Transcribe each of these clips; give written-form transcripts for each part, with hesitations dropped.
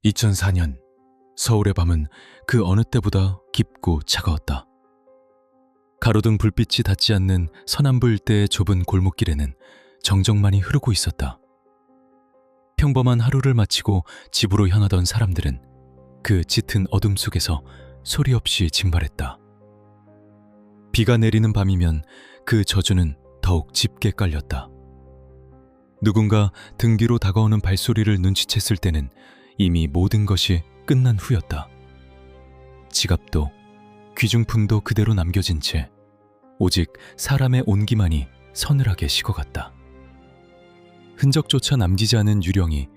2004년 서울의 밤은 그 어느 때보다 깊고 차가웠다. 가로등 불빛이 닿지 않는 서남부 일대의 좁은 골목길에는 정적만이 흐르고 있었다. 평범한 하루를 마치고 집으로 향하던 사람들은 그 짙은 어둠 속에서 소리 없이 증발했다. 비가 내리는 밤이면 그 저주는 더욱 짙게 깔렸다. 누군가 등 뒤로 다가오는 발소리를 눈치챘을 때는 이미 모든 것이 끝난 후였다. 지갑도 귀중품도 그대로 남겨진 채 오직 사람의 온기만이 서늘하게 식어갔다. 흔적조차 남기지 않은 유령이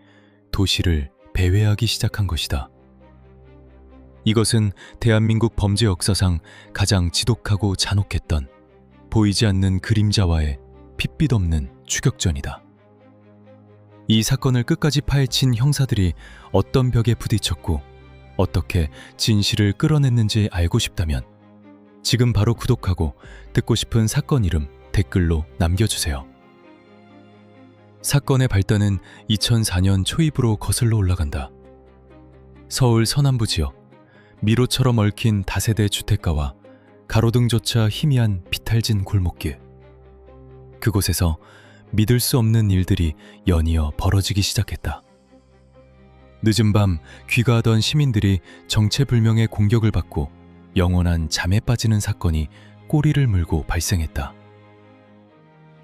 도시를 배회하기 시작한 것이다. 이것은 대한민국 범죄 역사상 가장 지독하고 잔혹했던 보이지 않는 그림자와의 핏빛 없는 추격전이다. 이 사건을 끝까지 파헤친 형사들이 어떤 벽에 부딪혔고 어떻게 진실을 끌어냈는지 알고 싶다면 지금 바로 구독하고 듣고 싶은 사건 이름 댓글로 남겨주세요. 사건의 발단은 2004년 초입으로 거슬러 올라간다. 서울 서남부 지역, 미로처럼 얽힌 다세대 주택가와 가로등조차 희미한 비탈진 골목길. 그곳에서 믿을 수 없는 일들이 연이어 벌어지기 시작했다. 늦은 밤 귀가하던 시민들이 정체불명의 공격을 받고 영원한 잠에 빠지는 사건이 꼬리를 물고 발생했다.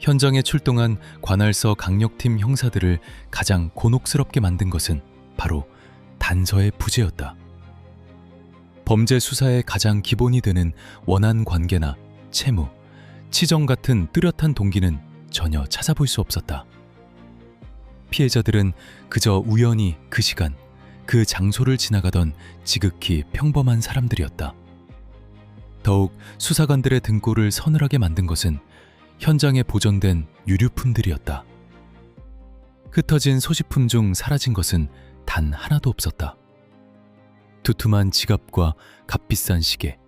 현장에 출동한 관할서 강력팀 형사들을 가장 곤혹스럽게 만든 것은 바로 단서의 부재였다. 범죄 수사의 가장 기본이 되는 원한 관계나 채무, 치정 같은 뚜렷한 동기는 전혀 찾아볼 수 없었다. 피해자들은 그저 우연히 그 시간, 그 장소를 지나가던 지극히 평범한 사람들이었다. 더욱 수사관들의 등골을 서늘하게 만든 것은 현장에 보존된 유류품들이었다. 흩어진 소지품 중 사라진 것은 단 하나도 없었다. 두툼한 지갑과 값비싼 시계,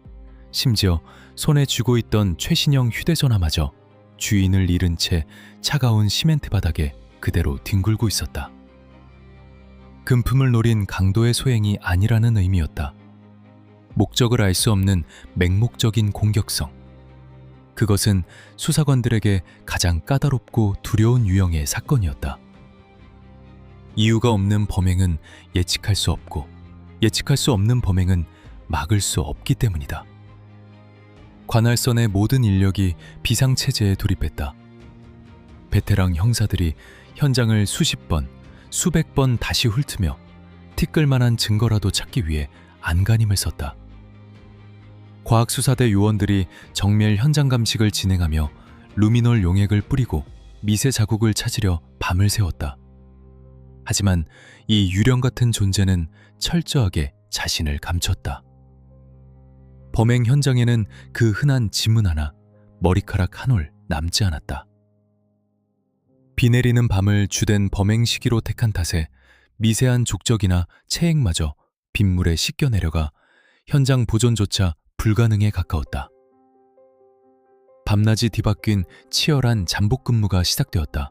심지어 손에 쥐고 있던 최신형 휴대전화마저 주인을 잃은 채 차가운 시멘트 바닥에 그대로 뒹굴고 있었다. 금품을 노린 강도의 소행이 아니라는 의미였다. 목적을 알 수 없는 맹목적인 공격성. 그것은 수사관들에게 가장 까다롭고 두려운 유형의 사건이었다. 이유가 없는 범행은 예측할 수 없고 예측할 수 없는 범행은 막을 수 없기 때문이다. 관할서 내 모든 인력이 비상체제에 돌입했다. 베테랑 형사들이 현장을 수십 번, 수백 번 다시 훑으며 티끌만한 증거라도 찾기 위해 안간힘을 썼다. 과학수사대 요원들이 정밀 현장 감식을 진행하며 루미놀 용액을 뿌리고 미세 자국을 찾으려 밤을 새웠다. 하지만 이 유령 같은 존재는 철저하게 자신을 감췄다. 범행 현장에는 그 흔한 지문 하나, 머리카락 한 올 남지 않았다. 비 내리는 밤을 주된 범행 시기로 택한 탓에 미세한 족적이나 체액마저 빗물에 씻겨 내려가 현장 보존조차 불가능에 가까웠다. 밤낮이 뒤바뀐 치열한 잠복 근무가 시작되었다.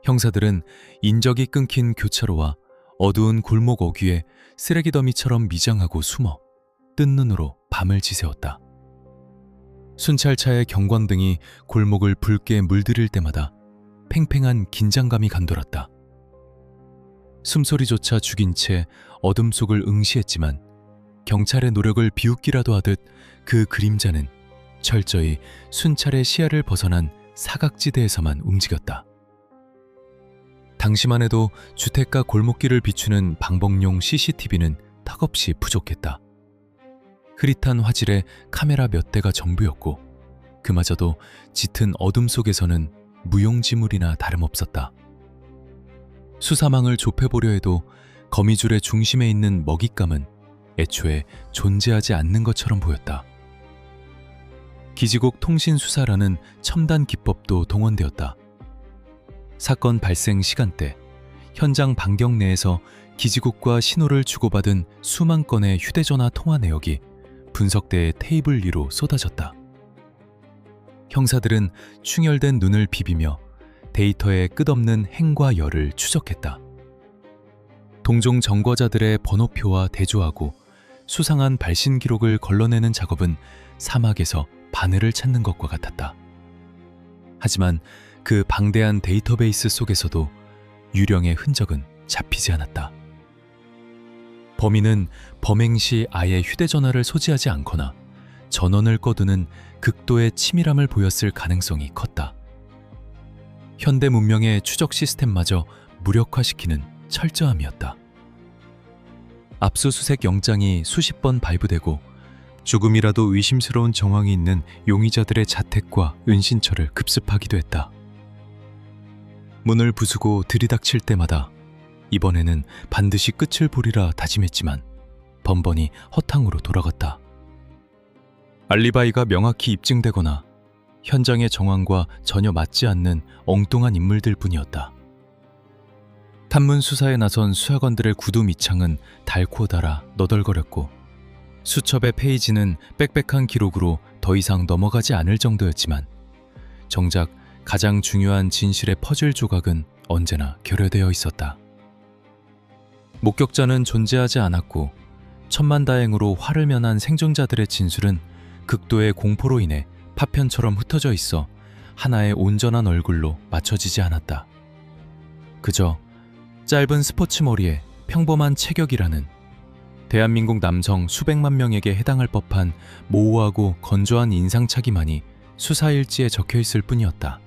형사들은 인적이 끊긴 교차로와 어두운 골목 어귀에 쓰레기 더미처럼 미장하고 숨어 뜬 눈으로 밤을 지새웠다. 순찰차의 경광등이 골목을 붉게 물들일 때마다 팽팽한 긴장감이 감돌았다. 숨소리조차 죽인 채 어둠 속을 응시했지만 경찰의 노력을 비웃기라도 하듯 그 그림자는 철저히 순찰의 시야를 벗어난 사각지대에서만 움직였다. 당시만 해도 주택가 골목길을 비추는 방범용 CCTV는 턱없이 부족했다. 흐릿한 화질에 카메라 몇 대가 전부였고 그마저도 짙은 어둠 속에서는 무용지물이나 다름없었다. 수사망을 좁혀보려 해도 거미줄의 중심에 있는 먹잇감은 애초에 존재하지 않는 것처럼 보였다. 기지국 통신수사라는 첨단 기법도 동원되었다. 사건 발생 시간대, 현장 반경 내에서 기지국과 신호를 주고받은 수만 건의 휴대전화 통화 내역이 분석대의 테이블 위로 쏟아졌다. 형사들은 충혈된 눈을 비비며 데이터의 끝없는 행과 열을 추적했다. 동종 점거자들의 번호표와 대조하고 수상한 발신 기록을 걸러내는 작업은 사막에서 바늘을 찾는 것과 같았다. 하지만 그 방대한 데이터베이스 속에서도 유령의 흔적은 잡히지 않았다. 범인은 범행 시 아예 휴대전화를 소지하지 않거나 전원을 꺼두는 극도의 치밀함을 보였을 가능성이 컸다. 현대 문명의 추적 시스템마저 무력화시키는 철저함이었다. 압수수색 영장이 수십 번 발부되고 조금이라도 의심스러운 정황이 있는 용의자들의 자택과 은신처를 급습하기도 했다. 문을 부수고 들이닥칠 때마다 이번에는 반드시 끝을 보리라 다짐했지만 번번이 허탕으로 돌아갔다. 알리바이가 명확히 입증되거나 현장의 정황과 전혀 맞지 않는 엉뚱한 인물들 뿐이었다. 탐문 수사에 나선 수사관들의 구두 밑창은 닳고 닳아 너덜거렸고 수첩의 페이지는 빽빽한 기록으로 더 이상 넘어가지 않을 정도였지만 정작 가장 중요한 진실의 퍼즐 조각은 언제나 결여되어 있었다. 목격자는 존재하지 않았고 천만다행으로 화를 면한 생존자들의 진술은 극도의 공포로 인해 파편처럼 흩어져 있어 하나의 온전한 얼굴로 맞춰지지 않았다. 그저 짧은 스포츠 머리에 평범한 체격이라는 대한민국 남성 수백만 명에게 해당할 법한 모호하고 건조한 인상착의만이 수사일지에 적혀있을 뿐이었다.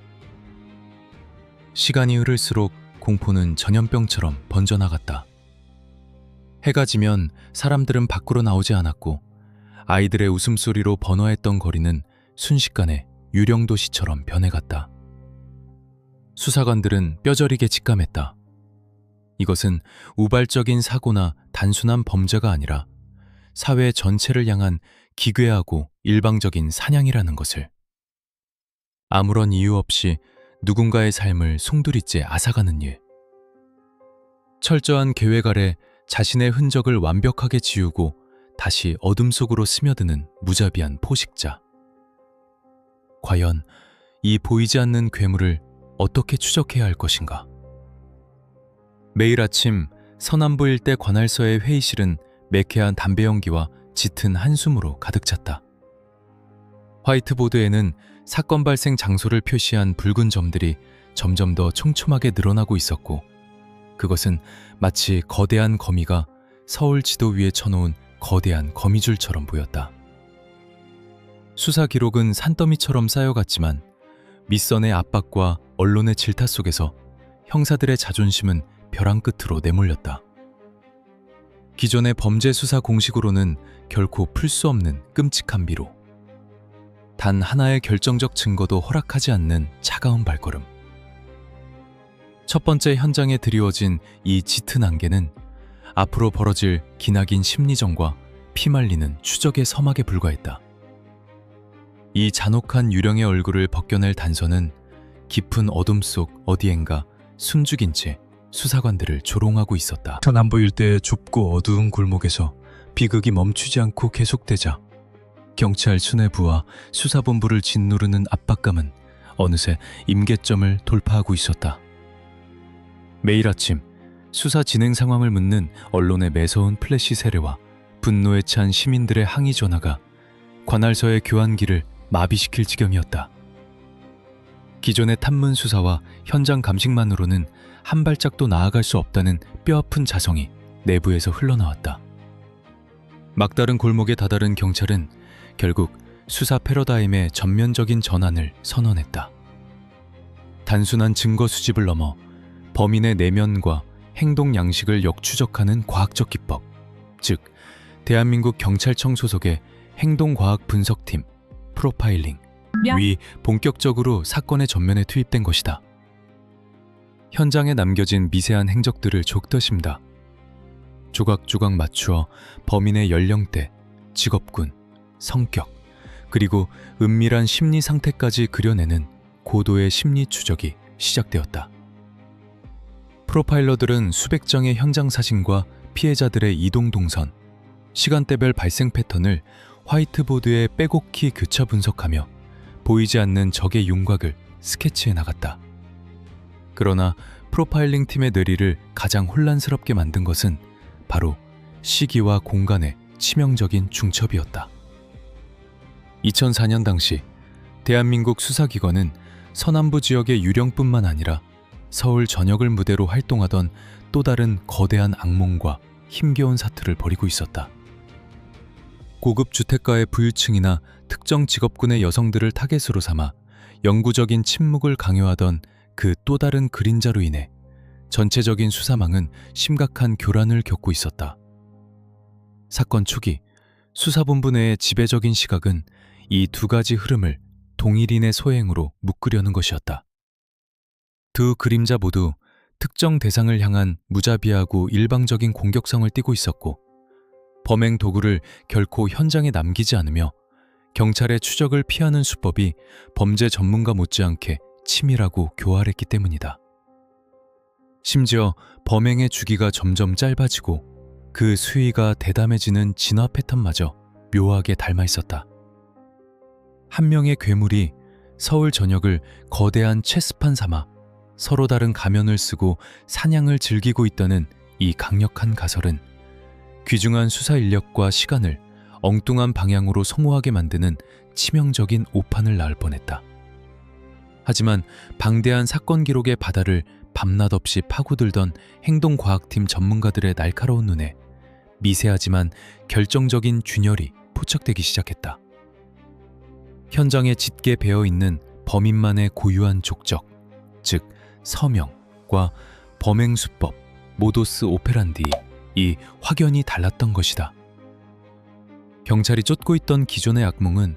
시간이 흐를수록 공포는 전염병처럼 번져나갔다. 해가 지면 사람들은 밖으로 나오지 않았고 아이들의 웃음소리로 번화했던 거리는 순식간에 유령도시처럼 변해갔다. 수사관들은 뼈저리게 직감했다. 이것은 우발적인 사고나 단순한 범죄가 아니라 사회 전체를 향한 기괴하고 일방적인 사냥이라는 것을. 아무런 이유 없이 누군가의 삶을 송두리째 앗아가는 일. 철저한 계획 아래 자신의 흔적을 완벽하게 지우고 다시 어둠 속으로 스며드는 무자비한 포식자. 과연 이 보이지 않는 괴물을 어떻게 추적해야 할 것인가? 매일 아침 서남부 일대 관할서의 회의실은 매캐한 담배 연기와 짙은 한숨으로 가득 찼다. 화이트보드에는 사건 발생 장소를 표시한 붉은 점들이 점점 더 촘촘하게 늘어나고 있었고 그것은 마치 거대한 거미가 서울 지도 위에 쳐놓은 거대한 거미줄처럼 보였다. 수사 기록은 산더미처럼 쌓여갔지만 밑선의 압박과 언론의 질타 속에서 형사들의 자존심은 벼랑 끝으로 내몰렸다. 기존의 범죄 수사 공식으로는 결코 풀 수 없는 끔찍한 미로. 단 하나의 결정적 증거도 허락하지 않는 차가운 발걸음. 첫 번째 현장에 드리워진 이 짙은 안개는 앞으로 벌어질 기나긴 심리전과 피말리는 추적의 서막에 불과했다. 이 잔혹한 유령의 얼굴을 벗겨낼 단서는 깊은 어둠 속 어디엔가 숨죽인 채 수사관들을 조롱하고 있었다. 서남부 일대의 좁고 어두운 골목에서 비극이 멈추지 않고 계속되자 경찰 수뇌부와 수사본부를 짓누르는 압박감은 어느새 임계점을 돌파하고 있었다. 매일 아침 수사 진행 상황을 묻는 언론의 매서운 플래시 세례와 분노에 찬 시민들의 항의 전화가 관할서의 교환기를 마비시킬 지경이었다. 기존의 탐문 수사와 현장 감식만으로는 한 발짝도 나아갈 수 없다는 뼈아픈 자성이 내부에서 흘러나왔다. 막다른 골목에 다다른 경찰은 결국 수사 패러다임의 전면적인 전환을 선언했다. 단순한 증거 수집을 넘어 범인의 내면과 행동 양식을 역추적하는 과학적 기법, 즉 대한민국 경찰청 소속의 행동과학 분석팀 프로파일링 위 본격적으로 사건의 전면에 투입된 것이다. 현장에 남겨진 미세한 행적들을 족떠심다. 조각조각 맞추어 범인의 연령대, 직업군, 성격, 그리고 은밀한 심리 상태까지 그려내는 고도의 심리 추적이 시작되었다. 프로파일러들은 수백 장의 현장 사진과 피해자들의 이동 동선, 시간대별 발생 패턴을 화이트보드에 빼곡히 교차 분석하며 보이지 않는 적의 윤곽을 스케치해 나갔다. 그러나 프로파일링 팀의 뇌리를 가장 혼란스럽게 만든 것은 바로 시기와 공간의 치명적인 중첩이었다. 2004년 당시 대한민국 수사기관은 서남부 지역의 유령뿐만 아니라 서울 전역을 무대로 활동하던 또 다른 거대한 악몽과 힘겨운 사투를 벌이고 있었다. 고급 주택가의 부유층이나 특정 직업군의 여성들을 타겟으로 삼아 영구적인 침묵을 강요하던 그 또 다른 그림자로 인해 전체적인 수사망은 심각한 교란을 겪고 있었다. 사건 초기 수사본부 내의 지배적인 시각은 이 두 가지 흐름을 동일인의 소행으로 묶으려는 것이었다. 두 그림자 모두 특정 대상을 향한 무자비하고 일방적인 공격성을 띠고 있었고, 범행 도구를 결코 현장에 남기지 않으며 경찰의 추적을 피하는 수법이 범죄 전문가 못지않게 치밀하고 교활했기 때문이다. 심지어 범행의 주기가 점점 짧아지고 그 수위가 대담해지는 진화 패턴마저 묘하게 닮아 있었다. 한 명의 괴물이 서울 전역을 거대한 체스판 삼아 서로 다른 가면을 쓰고 사냥을 즐기고 있다는 이 강력한 가설은 귀중한 수사 인력과 시간을 엉뚱한 방향으로 소모하게 만드는 치명적인 오판을 낳을 뻔했다. 하지만 방대한 사건 기록의 바다를 밤낮 없이 파고들던 행동과학팀 전문가들의 날카로운 눈에 미세하지만 결정적인 균열이 포착되기 시작했다. 현장에 짙게 배어있는 범인만의 고유한 족적, 즉 서명과 범행 수법, 모도스 오페란디, 이 확연히 달랐던 것이다. 경찰이 쫓고 있던 기존의 악몽은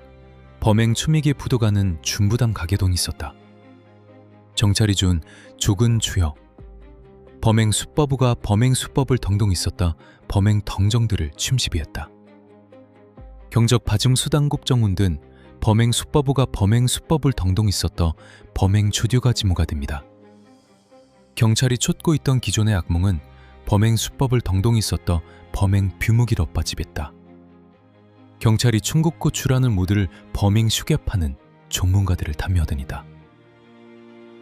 범행 추미기 부도가는 중부담 가게동이 있었다. 경찰이 준 조근 주여, 범행 수법부가 범행 수법을 덩동 있었다. 범행 덩정들을 침시비했다. 경적 바증 수당국 정운 등 범행 수법부가 범행 수법을 덩동 있었다. 범행 조류가 지모가 됩니다. 경찰이 쫓고 있던 기존의 악몽은 범행 수법을 덩동 있었다. 범행 뷰무기로 빠집했다. 경찰이 충국고추라는 모드를 범행 추격하는 전문가들을 탐미하더니다.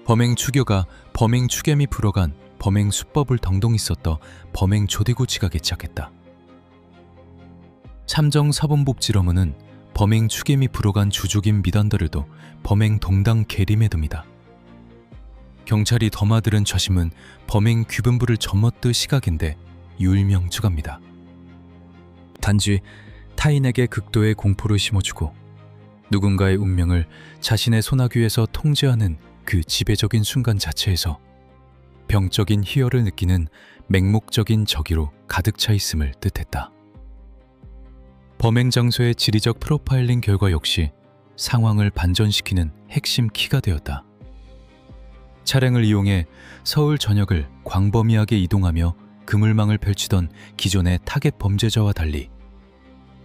범행 추격가 범행 추겸이 불어간 범행 수법을 덩동 있었다. 범행 조대고 지각에 착했다. 참정 사본복지러문은 범행 추겜이 불어간 주족인 미단더르도 범행 동당 계림에 둡니다. 경찰이 더마들은 처심은 범행 귀분부를 점먹듯 시각인데 유일명추갑니다. 단지 타인에게 극도의 공포를 심어주고 누군가의 운명을 자신의 손아귀에서 통제하는 그 지배적인 순간 자체에서 병적인 희열을 느끼는 맹목적인 저기로 가득 차 있음을 뜻했다. 범행 장소의 지리적 프로파일링 결과 역시 상황을 반전시키는 핵심 키가 되었다. 차량을 이용해 서울 전역을 광범위하게 이동하며 그물망을 펼치던 기존의 타겟 범죄자와 달리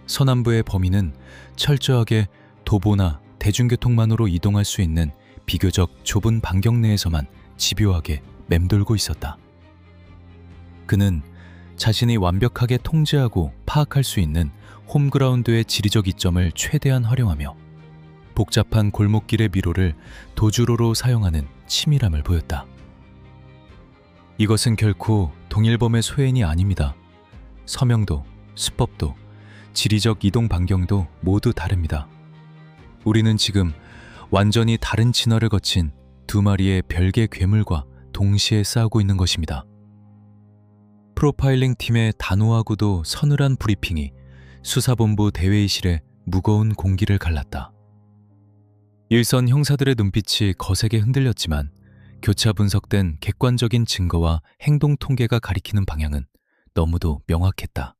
서남부의 범인은 철저하게 도보나 대중교통만으로 이동할 수 있는 비교적 좁은 반경 내에서만 집요하게 맴돌고 있었다. 그는 자신이 완벽하게 통제하고 파악할 수 있는 홈그라운드의 지리적 이점을 최대한 활용하며 복잡한 골목길의 미로를 도주로로 사용하는 치밀함을 보였다. 이것은 결코 동일범의 소행이 아닙니다. 서명도, 수법도, 지리적 이동 반경도 모두 다릅니다. 우리는 지금 완전히 다른 진화를 거친 두 마리의 별개 괴물과 동시에 싸우고 있는 것입니다. 프로파일링 팀의 단호하고도 서늘한 브리핑이 수사본부 대회의실에 무거운 공기를 갈랐다. 일선 형사들의 눈빛이 거세게 흔들렸지만 교차 분석된 객관적인 증거와 행동 통계가 가리키는 방향은 너무도 명확했다.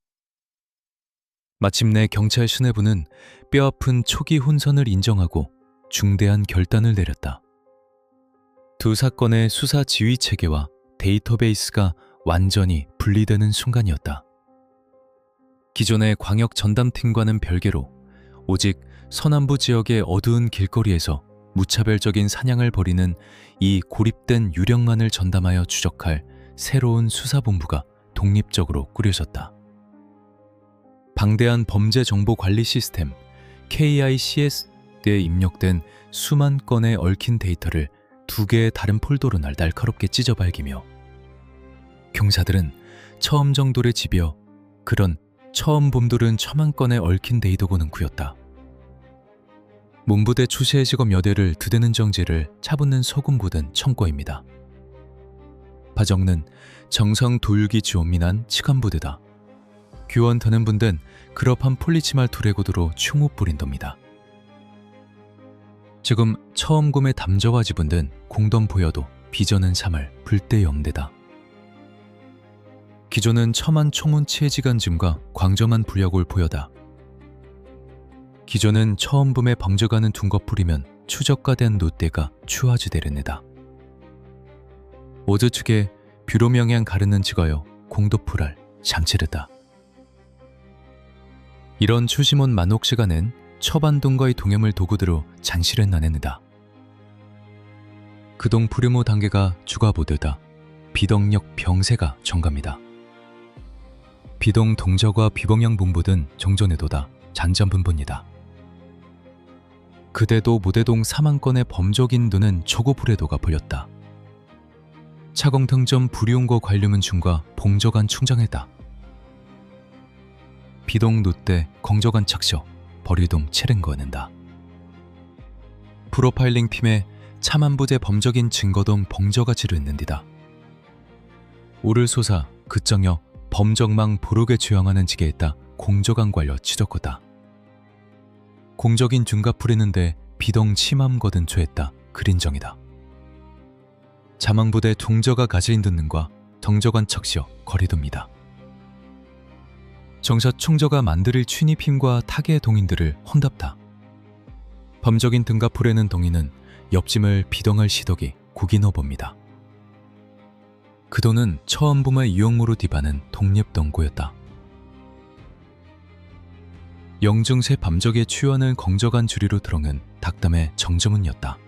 마침내 경찰 수뇌부는 뼈아픈 초기 혼선을 인정하고 중대한 결단을 내렸다. 두 사건의 수사 지휘 체계와 데이터베이스가 완전히 분리되는 순간이었다. 기존의 광역 전담팀과는 별개로 오직 서남부 지역의 어두운 길거리에서 무차별적인 사냥을 벌이는 이 고립된 유령만을 전담하여 추적할 새로운 수사본부가 독립적으로 꾸려졌다. 방대한 범죄 정보 관리 시스템 KICS에 입력된 수만 건의 얽힌 데이터를 두 개의 다른 폴더로 날카롭게 찢어 발기며 경사들은 처음 정돌의 집이여 그런 처음 봄돌은 첨한 건에 얽힌 데이더고는 구였다. 문부대 추세의 직업 여대를 드대는 정지를 차붙는 소금 묻은 청과입니다. 바정는 정성 도율기 지원민한 치간부대다. 규원 드는 분든 그럽한 폴리치말 두레고드로 충옥 부린답니다. 지금 처음 곰의 담저와 지분든 공덤 보여도 비전은 삼을 불대 염대다. 기존은 첨한 총은 체지간 짐과 광점한 불약을 보여다. 기존은 처음 봄에 범저가는 둔거풀이면 추적가 된 노대가 추하지되르네다. 오즈 측에 뷰로명양 가르는 찍어요 공도풀알 잠치르다. 이런 추심원 만옥시간은 처반동과의 동해물 도구대로 잔실을 나냅니다. 그동 푸르모 단계가 주가보드다. 비덕력 병세가 정갑니다. 비동 동저과 비봉양 분부든 정전에도다 잔잠분분이다. 그대도 무대동 사만건의 범적인 눈은 초고불에도가 보였다. 차공등점 불이온거 관료문 중과 봉저간 충장했다. 비동 노대 공저간 착셔 버리동 체른거는다. 프로파일링 팀에 차만부제 범적인 증거동 봉저가 지르는디다. 오를 소사 그정여 범적망 보록에 주영하는 지게 있다 공저간 관려 치적거다. 공적인 둔가 풀이는데 비동 치맘 거든 죄했다 그린정이다. 자망부대 동저가 가지인 듣는과 덩저관 척시어 거리둡니다. 정사 총저가 만들일 취니힘과 타계의 동인들을 혼답다. 범적인 등가풀에는 동인은 옆짐을 비덩할 시덕이 구기너 봅니다. 그도는 처음 봄의 유형모로 디바는 독립덩고였다. 영증새 밤적에 취하는 공적한 주리로 들어는 닭담의 정점은이었다.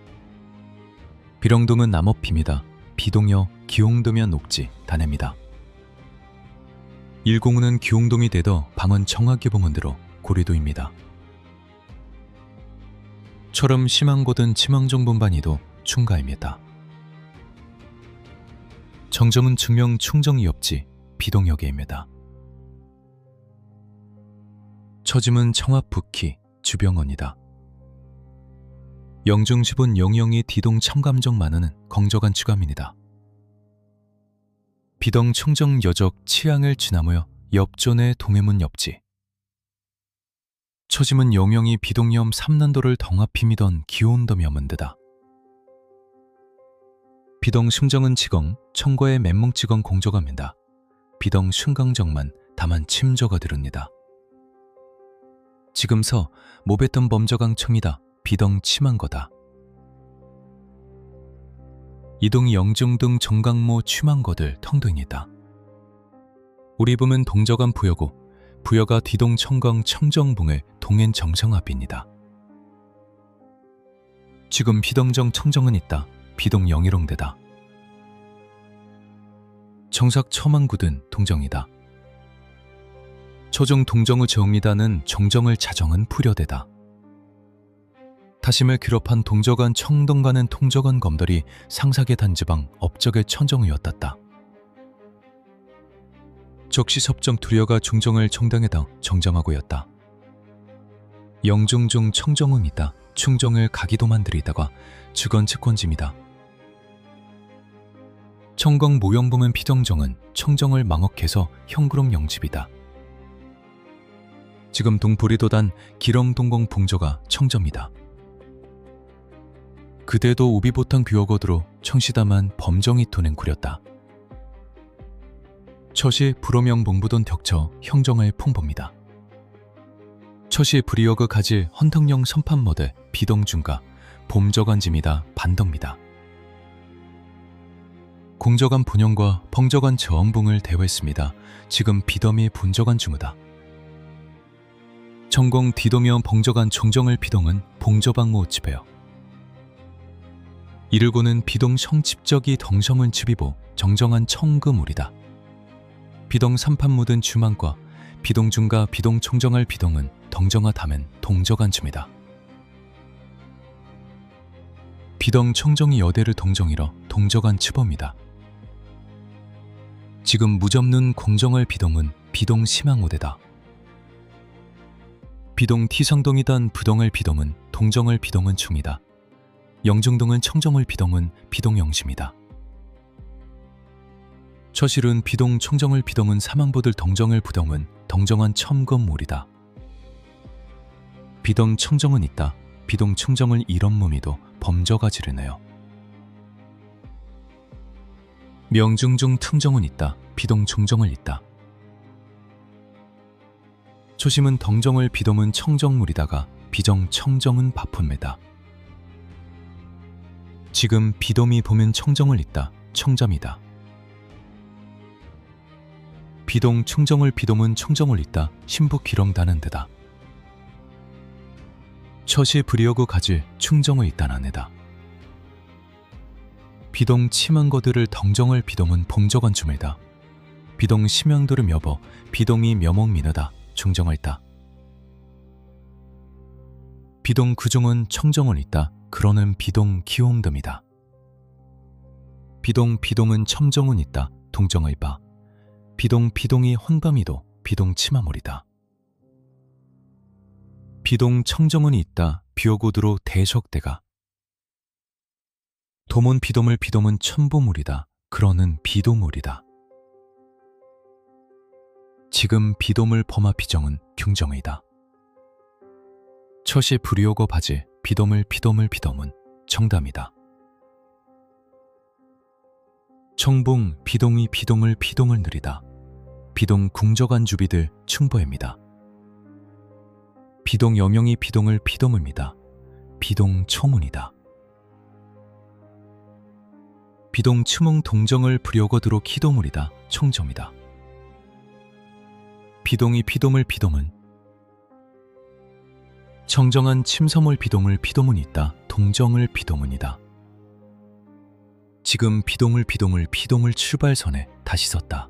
비렁돔은 남업힘이다. 비동여 기홍돔이야 녹지 다냅니다. 일공우는 기홍돔이 되더 방언 청학기보문대로 고리도입니다. 처럼 심한 곳은 치망정본반이도 충가입니다. 정점은 증명 충정이 없지 비동여계입니다. 처짐은 청합 북희 주병언이다. 영중십은 영영이 디동 참감정 많은 공적한 추감입니다. 비동 충정 여적 치앙을 지나무여 옆존의 동해문 옆지. 처짐은 영영이 비동염 삼난도를 덩합힘이던 기온덤이었문드다. 비동 심정은 지경 청과의 맹몽지경 공적합니다. 비동 순강정만 다만 침저가 들읍니다. 지금서 모베던 범저강청이다. 비덩 치만 거다. 이동 영중 등 정강모 취만 거들 텅등이다. 우리 봄은 동저간 부여고 부여가 디동 청강 청정봉의 동엔 정성합입니다. 지금 비덩정 청정은 있다. 비동 영일홍대다. 정삭 처만구든 동정이다. 초정 동정의 정이다는 정정을 자정은 풀여대다. 타심을 기록한 동저간 청동가는 통저간 검들이 상삭의 단지방 업적의 천정을 엿땄다. 적시섭정 두려가 중정을 청당에다 정정하고였다. 영중중 청정은 있다. 충정을 가기도만 들이다가 주건 측권짐이다. 청강 모형보면 피덩정은 청정을 망억해서 형그럼 영집이다. 지금 동부리도단 기렁동공 봉저가 청점이다. 그대도 우비보탕 귀어거드로 청시다만 범정이 토는 구렸다. 처시 불호명 봉부돈 덕처 형정을 풍봅니다. 처시 불이어그 가질 헌덕령 선판머대 비동중가 봄저간짐이다 반덕입니다. 공저간 본영과 벙저간 저언붕을 대회했습니다. 지금 비덤이 분저간 중우다. 전공 디도면 벙저간 정정을 비동은 봉저방모 집에요. 이르고는 비동 성집적이 덩성은 집이보 정정한 청금울이다. 비동 삼판 묻은 주만과 비동중과 비동 총정할 비동은 덩정하 담은 동저간 쯤이다. 비동 청정이 여대를 동정이러 동정한 추범이다. 지금 무접는 공정을 비동은 비동 심항오대다. 비동 티성동이던 부동을 비동은 동정을 비동은 충이다. 영중동은 청정을 비동은 비동 영심이다. 처실은 비동 청정을 비동은 사망보들 동정을 부동은 동정한 첨검몰이다. 비동 청정은 있다. 비동 청정을 이런 몸이도 범저가 지르네요. 명중중 퉁정은 있다. 비동 중정을 있다. 초심은 덩정을 비동은 청정물이다가 비정 청정은 바품매다. 지금 비돔이 보면 청정을 있다. 청잠이다. 비동 충정을 비돔은 청정을 있다. 신부 기렁다는 데다. 처시 불이어고 가질 충정을 있단 아내다. 비동 치만 거들을 덩정을 비돔은 봉저관 주매다. 비동 심양도를 여버 비동이 묘목 미너다. 중정을 있다. 비동 구종은 청정을 있다. 그러는 비동 기홈덤이다. 비동 비동은 첨정은 있다. 동정의 바. 비동 비동이 혼밤이도 비동 치마몰이다. 비동 청정은 있다. 비오고드로 대석대가. 도문 비돔을 비돔은 천보물이다. 그러는 비도물이다. 지금 비돔을 범하 비정은 균정의다. 처시 불이오고 바지 비돔을 비돔을 비돔은 청담이다. 청봉 비동이 비동을 비동을 느리다. 비동 궁저간 주비들 충보입니다. 비동 영영이 비동을 비돔입니다. 비동 초문이다. 비동 추몽 동정을 불여거드로 키도물이다. 청점이다. 비동이 비돔을 비돔은 청정한 침섬을 비동을 비돔은 있다. 동정을 비돔은이다. 지금 비동을 비돔을 비돔을 출발선에 다시 섰다.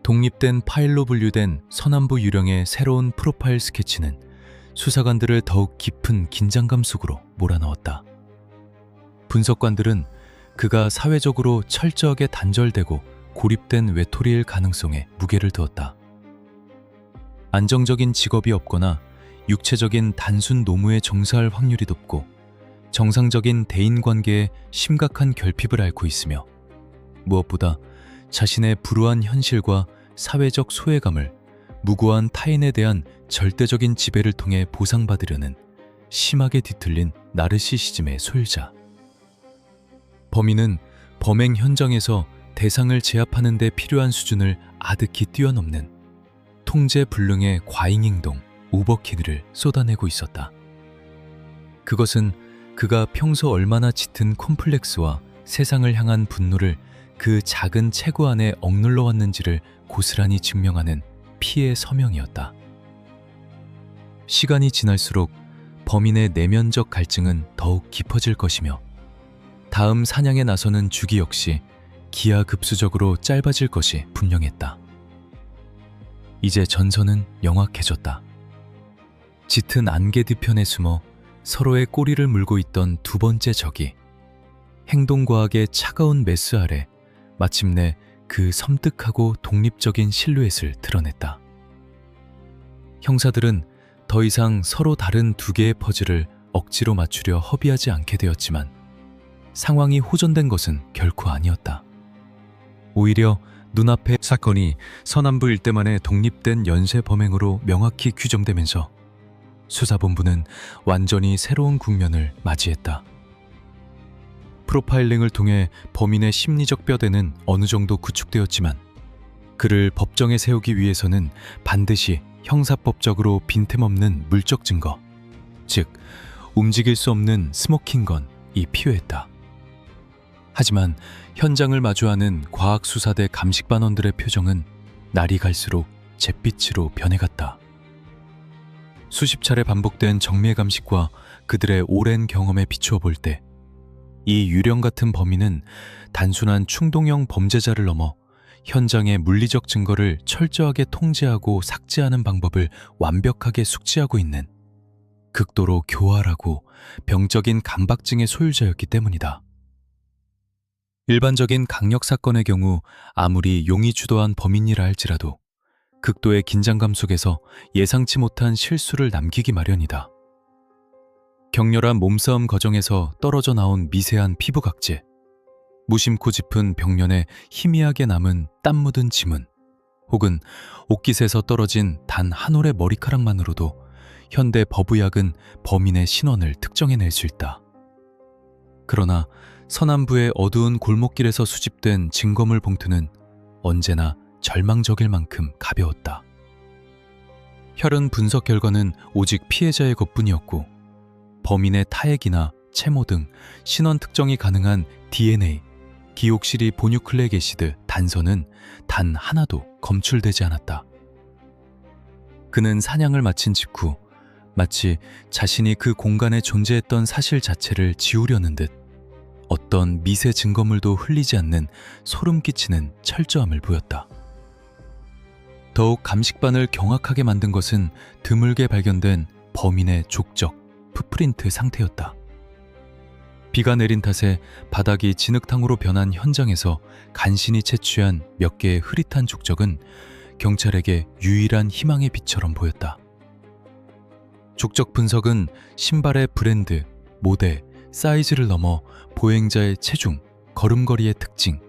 독립된 파일로 분류된 서남부 유령의 새로운 프로파일 스케치는 수사관들을 더욱 깊은 긴장감 속으로 몰아넣었다. 분석관들은 그가 사회적으로 철저하게 단절되고 고립된 외톨이일 가능성에 무게를 두었다. 안정적인 직업이 없거나 육체적인 단순 노무에 종사할 확률이 높고 정상적인 대인관계에 심각한 결핍을 앓고 있으며 무엇보다 자신의 불우한 현실과 사회적 소외감을 무고한 타인에 대한 절대적인 지배를 통해 보상받으려는 심하게 뒤틀린 나르시시즘의 소유자. 범인은 범행 현장에서 대상을 제압하는 데 필요한 수준을 아득히 뛰어넘는 통제불능의 과잉행동, 오버키드를 쏟아내고 있었다. 그것은 그가 평소 얼마나 짙은 콤플렉스와 세상을 향한 분노를 그 작은 체구 안에 억눌러 왔는지를 고스란히 증명하는 피의 서명이었다. 시간이 지날수록 범인의 내면적 갈증은 더욱 깊어질 것이며 다음 사냥에 나서는 주기 역시 기하급수적으로 짧아질 것이 분명했다. 이제 전선은 명확해졌다. 짙은 안개 뒤편에 숨어 서로의 꼬리를 물고 있던 두 번째 적이 행동과학의 차가운 메스 아래 마침내 그 섬뜩하고 독립적인 실루엣을 드러냈다. 형사들은 더 이상 서로 다른 두 개의 퍼즐을 억지로 맞추려 허비하지 않게 되었지만 상황이 호전된 것은 결코 아니었다. 오히려 눈앞의 사건이 서남부 일대만의 독립된 연쇄 범행으로 명확히 규정되면서 수사본부는 완전히 새로운 국면을 맞이했다. 프로파일링을 통해 범인의 심리적 뼈대는 어느 정도 구축되었지만 그를 법정에 세우기 위해서는 반드시 형사법적으로 빈틈없는 물적 증거, 즉 움직일 수 없는 스모킹건이 필요했다. 하지만 현장을 마주하는 과학수사대 감식반원들의 표정은 날이 갈수록 잿빛으로 변해갔다. 수십 차례 반복된 정밀 감식과 그들의 오랜 경험에 비추어 볼 때 이 유령 같은 범인은 단순한 충동형 범죄자를 넘어 현장의 물리적 증거를 철저하게 통제하고 삭제하는 방법을 완벽하게 숙지하고 있는 극도로 교활하고 병적인 강박증의 소유자였기 때문이다. 일반적인 강력 사건의 경우 아무리 용이 주도한 범인이라 할지라도 극도의 긴장감 속에서 예상치 못한 실수를 남기기 마련이다. 격렬한 몸싸움 과정에서 떨어져 나온 미세한 피부 각재, 무심코 짚은 벽면에 희미하게 남은 땀 묻은 지문, 혹은 옷깃에서 떨어진 단 한 올의 머리카락만으로도 현대 법의학은 범인의 신원을 특정해낼 수 있다. 그러나 서남부의 어두운 골목길에서 수집된 증거물 봉투는 언제나 절망적일 만큼 가벼웠다. 혈흔 분석 결과는 오직 피해자의 것뿐이었고 범인의 타액이나 채모 등 신원 특정이 가능한 DNA, 기옥시리 보뉴클레 게시드 단서는 단 하나도 검출되지 않았다. 그는 사냥을 마친 직후 마치 자신이 그 공간에 존재했던 사실 자체를 지우려는 듯 어떤 미세 증거물도 흘리지 않는 소름 끼치는 철저함을 보였다. 더욱 감식반을 경악하게 만든 것은 드물게 발견된 범인의 족적, 풋프린트 상태였다. 비가 내린 탓에 바닥이 진흙탕으로 변한 현장에서 간신히 채취한 몇 개의 흐릿한 족적은 경찰에게 유일한 희망의 빛처럼 보였다. 족적 분석은 신발의 브랜드, 모델, 사이즈를 넘어 보행자의 체중, 걸음걸이의 특징,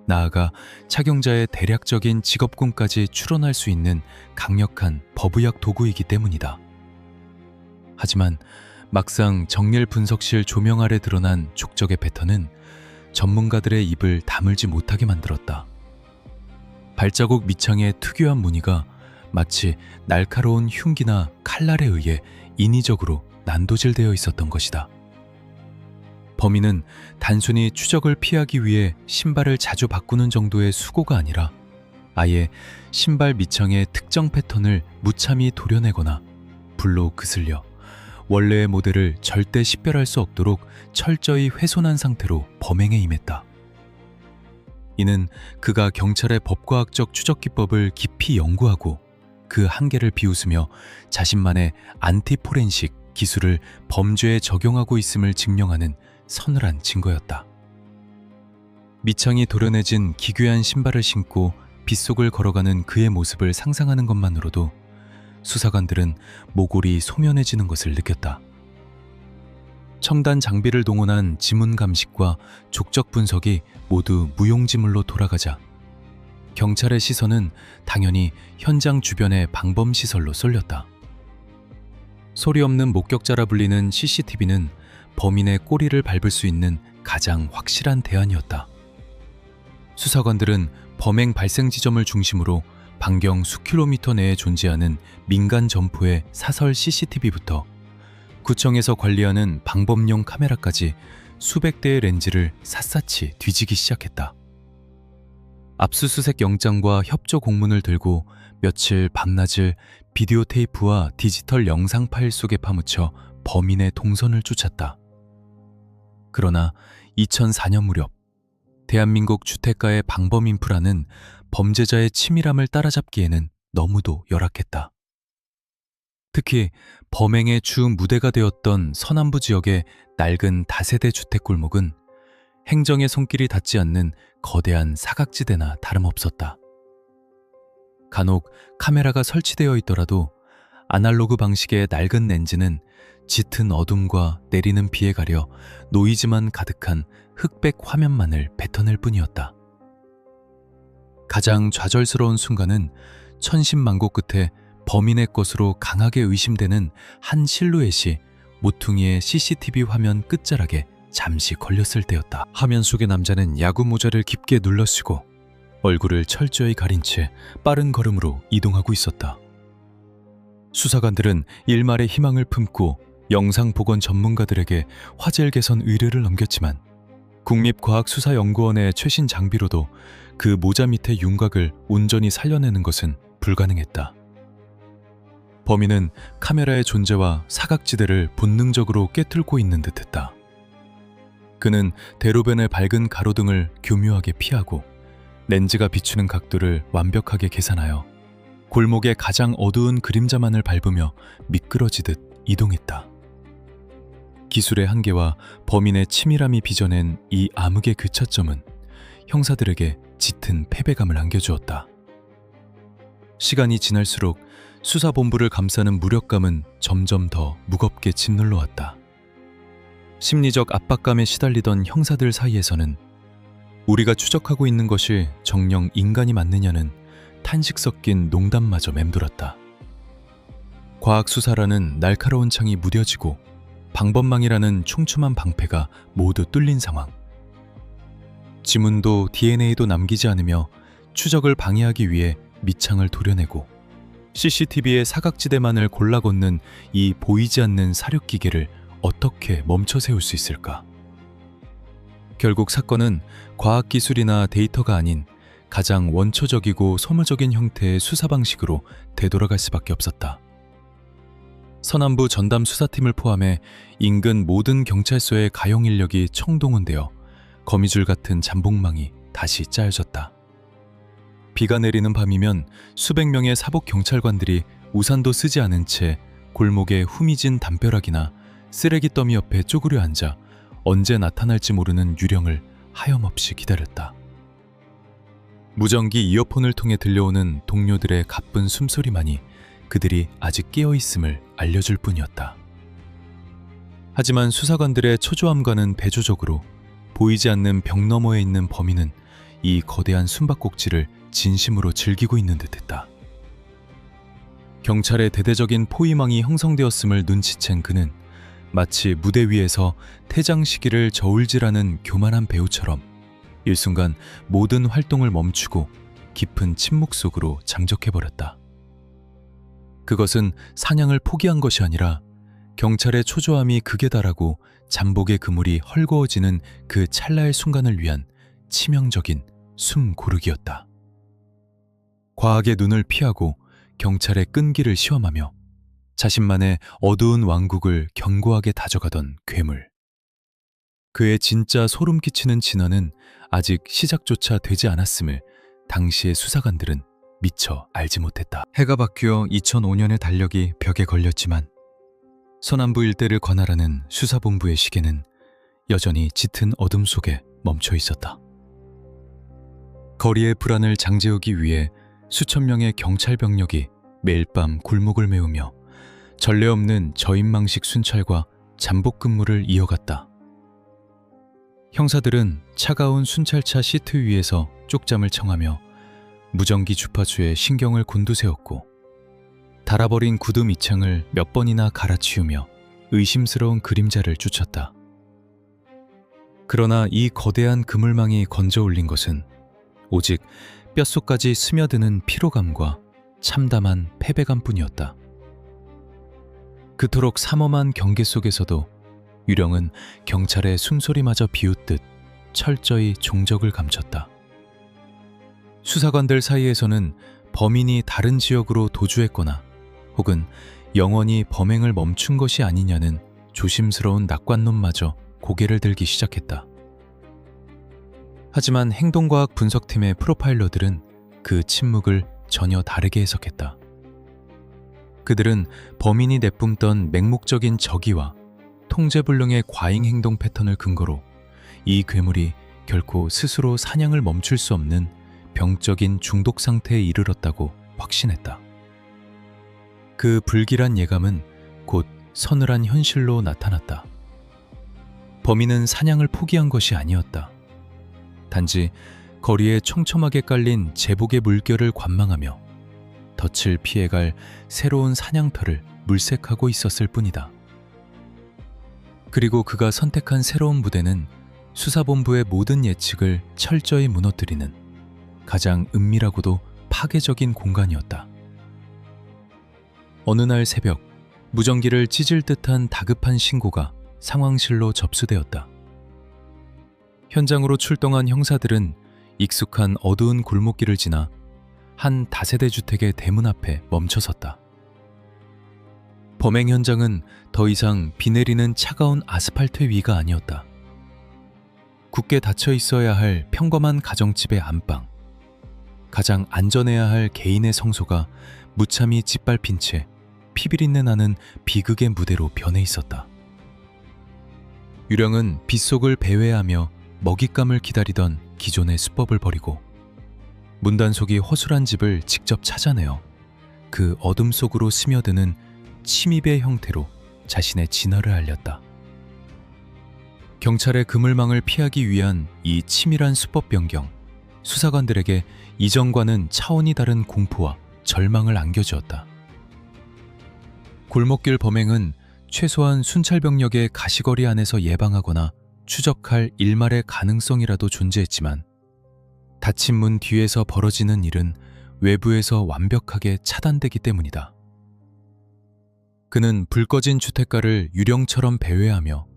나아가 착용자의 대략적인 직업군까지 추론할 수 있는 강력한 법의학 도구이기 때문이다. 하지만 막상 정밀 분석실 조명 아래 드러난 족적의 패턴은 전문가들의 입을 다물지 못하게 만들었다. 발자국 밑창의 특유한 무늬가 마치 날카로운 흉기나 칼날에 의해 인위적으로 난도질되어 있었던 것이다. 범인은 단순히 추적을 피하기 위해 신발을 자주 바꾸는 정도의 수고가 아니라 아예 신발 밑창의 특정 패턴을 무참히 도려내거나 불로 그슬려 원래의 모델을 절대 식별할 수 없도록 철저히 훼손한 상태로 범행에 임했다. 이는 그가 경찰의 법과학적 추적 기법을 깊이 연구하고 그 한계를 비웃으며 자신만의 안티포렌식 기술을 범죄에 적용하고 있음을 증명하는 서늘한 증거였다. 밑창이 도려내진 기괴한 신발을 신고 빗속을 걸어가는 그의 모습을 상상하는 것만으로도 수사관들은 모골이 소면해지는 것을 느꼈다. 첨단 장비를 동원한 지문 감식과 족적 분석이 모두 무용지물로 돌아가자 경찰의 시선은 당연히 현장 주변의 방범시설로 쏠렸다. 소리 없는 목격자라 불리는 CCTV는 범인의 꼬리를 밟을 수 있는 가장 확실한 대안이었다. 수사관들은 범행 발생 지점을 중심으로 반경 수킬로미터 내에 존재하는 민간 점포의 사설 CCTV부터 구청에서 관리하는 방범용 카메라까지 수백 대의 렌즈를 샅샅이 뒤지기 시작했다. 압수수색 영장과 협조 공문을 들고 며칠 밤낮을 비디오 테이프와 디지털 영상 파일 속에 파묻혀 범인의 동선을 쫓았다. 그러나 2004년 무렵 대한민국 주택가의 방범 인프라는 범죄자의 치밀함을 따라잡기에는 너무도 열악했다. 특히 범행의 주 무대가 되었던 서남부 지역의 낡은 다세대 주택골목은 행정의 손길이 닿지 않는 거대한 사각지대나 다름없었다. 간혹 카메라가 설치되어 있더라도 아날로그 방식의 낡은 렌즈는 짙은 어둠과 내리는 비에 가려 노이즈만 가득한 흑백 화면만을 뱉어낼 뿐이었다. 가장 좌절스러운 순간은 천신만고 끝에 범인의 것으로 강하게 의심되는 한 실루엣이 모퉁이의 CCTV 화면 끝자락에 잠시 걸렸을 때였다. 화면 속의 남자는 야구 모자를 깊게 눌러쓰고 얼굴을 철저히 가린 채 빠른 걸음으로 이동하고 있었다. 수사관들은 일말의 희망을 품고 영상보건 전문가들에게 화질 개선 의뢰를 넘겼지만 국립과학수사연구원의 최신 장비로도 그 모자 밑의 윤곽을 온전히 살려내는 것은 불가능했다. 범인은 카메라의 존재와 사각지대를 본능적으로 꿰뚫고 있는 듯했다. 그는 대로변의 밝은 가로등을 교묘하게 피하고 렌즈가 비추는 각도를 완벽하게 계산하여 골목의 가장 어두운 그림자만을 밟으며 미끄러지듯 이동했다. 기술의 한계와 범인의 치밀함이 빚어낸 이 암흑의 그 차점은 형사들에게 짙은 패배감을 안겨주었다. 시간이 지날수록 수사본부를 감싸는 무력감은 점점 더 무겁게 짓눌러 왔다. 심리적 압박감에 시달리던 형사들 사이에서는 우리가 추적하고 있는 것이 정녕 인간이 맞느냐는 탄식 섞인 농담마저 맴돌았다. 과학수사라는 날카로운 창이 무뎌지고 방법망이라는 촘촘한 방패가 모두 뚫린 상황. 지문도 DNA도 남기지 않으며 추적을 방해하기 위해 밑창을 도려내고 CCTV의 사각지대만을 골라 걷는 이 보이지 않는 사륙기계를 어떻게 멈춰 세울 수 있을까? 결국 사건은 과학기술이나 데이터가 아닌 가장 원초적이고 소모적인 형태의 수사 방식으로 되돌아갈 수밖에 없었다. 서남부 전담 수사팀을 포함해 인근 모든 경찰서의 가용 인력이 총동원되어 거미줄 같은 잠복망이 다시 짜여졌다. 비가 내리는 밤이면 수백 명의 사복 경찰관들이 우산도 쓰지 않은 채 골목의 후미진 담벼락이나 쓰레기 더미 옆에 쪼그려 앉아 언제 나타날지 모르는 유령을 하염없이 기다렸다. 무전기 이어폰을 통해 들려오는 동료들의 가쁜 숨소리만이 그들이 아직 깨어있음을 알려줄 뿐이었다. 하지만 수사관들의 초조함과는 배조적으로 보이지 않는 벽 너머에 있는 범인은 이 거대한 숨바꼭질을 진심으로 즐기고 있는 듯했다. 경찰의 대대적인 포위망이 형성되었음을 눈치챈 그는 마치 무대 위에서 퇴장 시기를 저울질하는 교만한 배우처럼 일순간 모든 활동을 멈추고 깊은 침묵 속으로 잠적해버렸다. 그것은 사냥을 포기한 것이 아니라 경찰의 초조함이 극에 달하고 잠복의 그물이 헐거워지는 그 찰나의 순간을 위한 치명적인 숨 고르기였다. 과학의 눈을 피하고 경찰의 끈기를 시험하며 자신만의 어두운 왕국을 견고하게 다져가던 괴물. 그의 진짜 소름 끼치는 진화는 아직 시작조차 되지 않았음을 당시의 수사관들은 미처 알지 못했다. 해가 바뀌어 2005년의 달력이 벽에 걸렸지만 서남부 일대를 관할하는 수사본부의 시계는 여전히 짙은 어둠 속에 멈춰 있었다. 거리의 불안을 장재우기 위해 수천 명의 경찰 병력이 매일 밤 골목을 메우며 전례 없는 저인망식 순찰과 잠복 근무를 이어갔다. 형사들은 차가운 순찰차 시트 위에서 쪽잠을 청하며 무전기 주파수에 신경을 곤두세웠고 닳아버린 구두 밑창을 몇 번이나 갈아치우며 의심스러운 그림자를 쫓았다. 그러나 이 거대한 그물망이 건져 올린 것은 오직 뼛속까지 스며드는 피로감과 참담한 패배감뿐이었다. 그토록 삼엄한 경계 속에서도 유령은 경찰의 숨소리마저 비웃듯 철저히 종적을 감췄다. 수사관들 사이에서는 범인이 다른 지역으로 도주했거나 혹은 영원히 범행을 멈춘 것이 아니냐는 조심스러운 낙관론마저 고개를 들기 시작했다. 하지만 행동과학 분석팀의 프로파일러들은 그 침묵을 전혀 다르게 해석했다. 그들은 범인이 내뿜던 맹목적인 적의와 통제불능의 과잉 행동 패턴을 근거로 이 괴물이 결코 스스로 사냥을 멈출 수 없는 병적인 중독 상태에 이르렀다고 확신했다. 그 불길한 예감은 곧 서늘한 현실로 나타났다. 범인은 사냥을 포기한 것이 아니었다. 단지 거리에 촘촘하게 깔린 제복의 물결을 관망하며 덫을 피해갈 새로운 사냥터를 물색하고 있었을 뿐이다. 그리고 그가 선택한 새로운 무대는 수사본부의 모든 예측을 철저히 무너뜨리는 가장 은밀하고도 파괴적인 공간이었다. 어느 날 새벽, 무전기를 찢을 듯한 다급한 신고가 상황실로 접수되었다. 현장으로 출동한 형사들은 익숙한 어두운 골목길을 지나 한 다세대 주택의 대문 앞에 멈춰섰다. 범행 현장은 더 이상 비 내리는 차가운 아스팔트 위가 아니었다. 굳게 닫혀 있어야 할 평범한 가정집의 안방, 가장 안전해야 할 개인의 성소가 무참히 짓밟힌 채 피비린내 나는 비극의 무대로 변해 있었다. 유령은 빗속을 배회하며 먹잇감을 기다리던 기존의 수법을 버리고 문단속이 허술한 집을 직접 찾아내어 그 어둠 속으로 스며드는 침입의 형태로 자신의 진화를 알렸다. 경찰의 그물망을 피하기 위한 이 치밀한 수법 변경, 수사관들에게 이전과는 차원이 다른 공포와 절망을 안겨주었다. 골목길 범행은 최소한 순찰병력의 가시거리 안에서 예방하거나 추적할 일말의 가능성이라도 존재했지만 닫힌 문 뒤에서 벌어지는 일은 외부에서 완벽하게 차단되기 때문이다. 그는 불 꺼진 주택가를 유령처럼 배회하며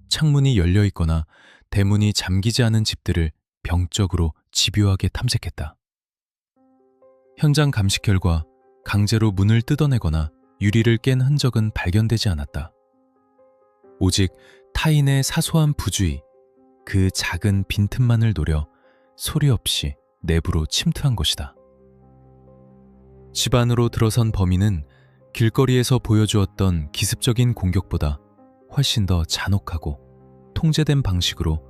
창문이 열려 있거나 대문이 잠기지 않은 집들을 병적으로 집요하게 탐색했다. 현장 감식 결과 강제로 문을 뜯어내거나 유리를 깬 흔적은 발견되지 않았다. 오직 타인의 사소한 부주의, 그 작은 빈틈만을 노려 소리 없이 내부로 침투한 것이다. 집 안으로 들어선 범인은 길거리에서 보여주었던 기습적인 공격보다 훨씬 더 잔혹하고 통제된 방식으로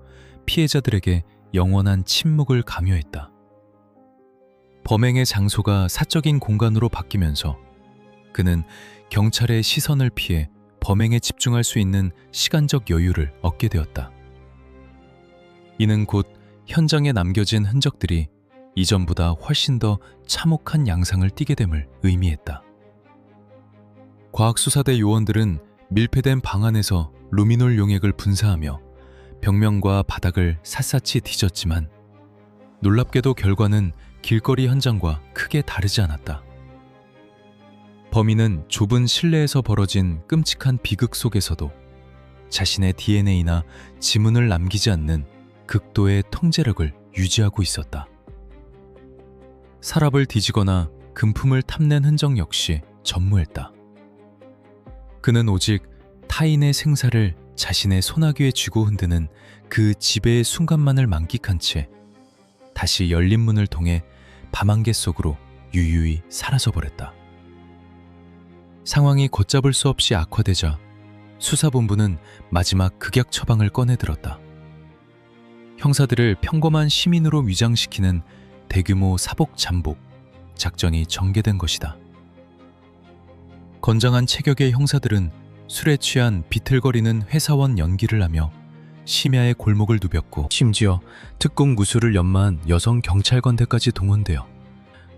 피해자들에게 영원한 침묵을 강요했다. 범행의 장소가 사적인 공간으로 바뀌면서 그는 경찰의 시선을 피해 범행에 집중할 수 있는 시간적 여유를 얻게 되었다. 이는 곧 현장에 남겨진 흔적들이 이전보다 훨씬 더 참혹한 양상을 띠게 됨을 의미했다. 과학수사대 요원들은 밀폐된 방 안에서 루미놀 용액을 분사하며 벽면과 바닥을 샅샅이 뒤졌지만 놀랍게도 결과는 길거리 현장과 크게 다르지 않았다. 범인은 좁은 실내에서 벌어진 끔찍한 비극 속에서도 자신의 DNA나 지문을 남기지 않는 극도의 통제력을 유지하고 있었다. 서랍을 뒤지거나 금품을 탐낸 흔적 역시 전무했다. 그는 오직 타인의 생사를 자신의 소나귀에 쥐고 흔드는 그 지배의 순간만을 만끽한 채 다시 열린 문을 통해 밤안개 속으로 유유히 사라져버렸다. 상황이 걷잡을 수 없이 악화되자 수사본부는 마지막 극약 처방을 꺼내들었다. 형사들을 평범한 시민으로 위장시키는 대규모 사복 잠복 작전이 전개된 것이다. 건장한 체격의 형사들은 술에 취한 비틀거리는 회사원 연기를 하며 심야의 골목을 누볐고 심지어 특공 무술을 연마한 여성 경찰관대까지 동원되어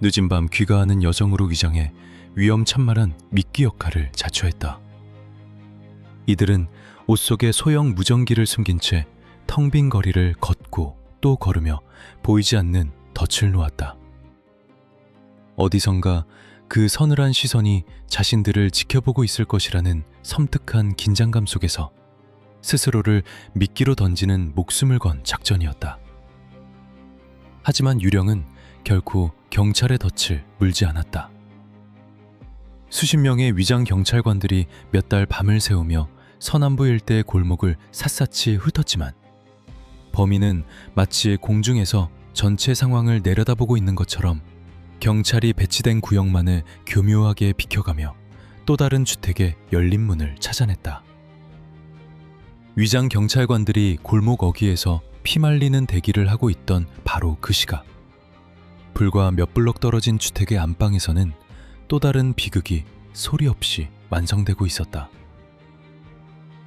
늦은 밤 귀가하는 여성으로 위장해 위험천만한 미끼 역할을 자처했다. 이들은 옷 속에 소형 무전기를 숨긴 채 텅 빈 거리를 걷고 또 걸으며 보이지 않는 덫을 놓았다. 어디선가 그 서늘한 시선이 자신들을 지켜보고 있을 것이라는 섬뜩한 긴장감 속에서 스스로를 미끼로 던지는 목숨을 건 작전이었다. 하지만 유령은 결코 경찰의 덫을 물지 않았다. 수십 명의 위장 경찰관들이 몇 달 밤을 새우며 서남부 일대의 골목을 샅샅이 훑었지만 범인은 마치 공중에서 전체 상황을 내려다보고 있는 것처럼 경찰이 배치된 구역만을 교묘하게 비켜가며 또 다른 주택의 열린 문을 찾아냈다. 위장 경찰관들이 골목 어귀에서 피말리는 대기를 하고 있던 바로 그 시각, 불과 몇 블록 떨어진 주택의 안방에서는 또 다른 비극이 소리 없이 완성되고 있었다.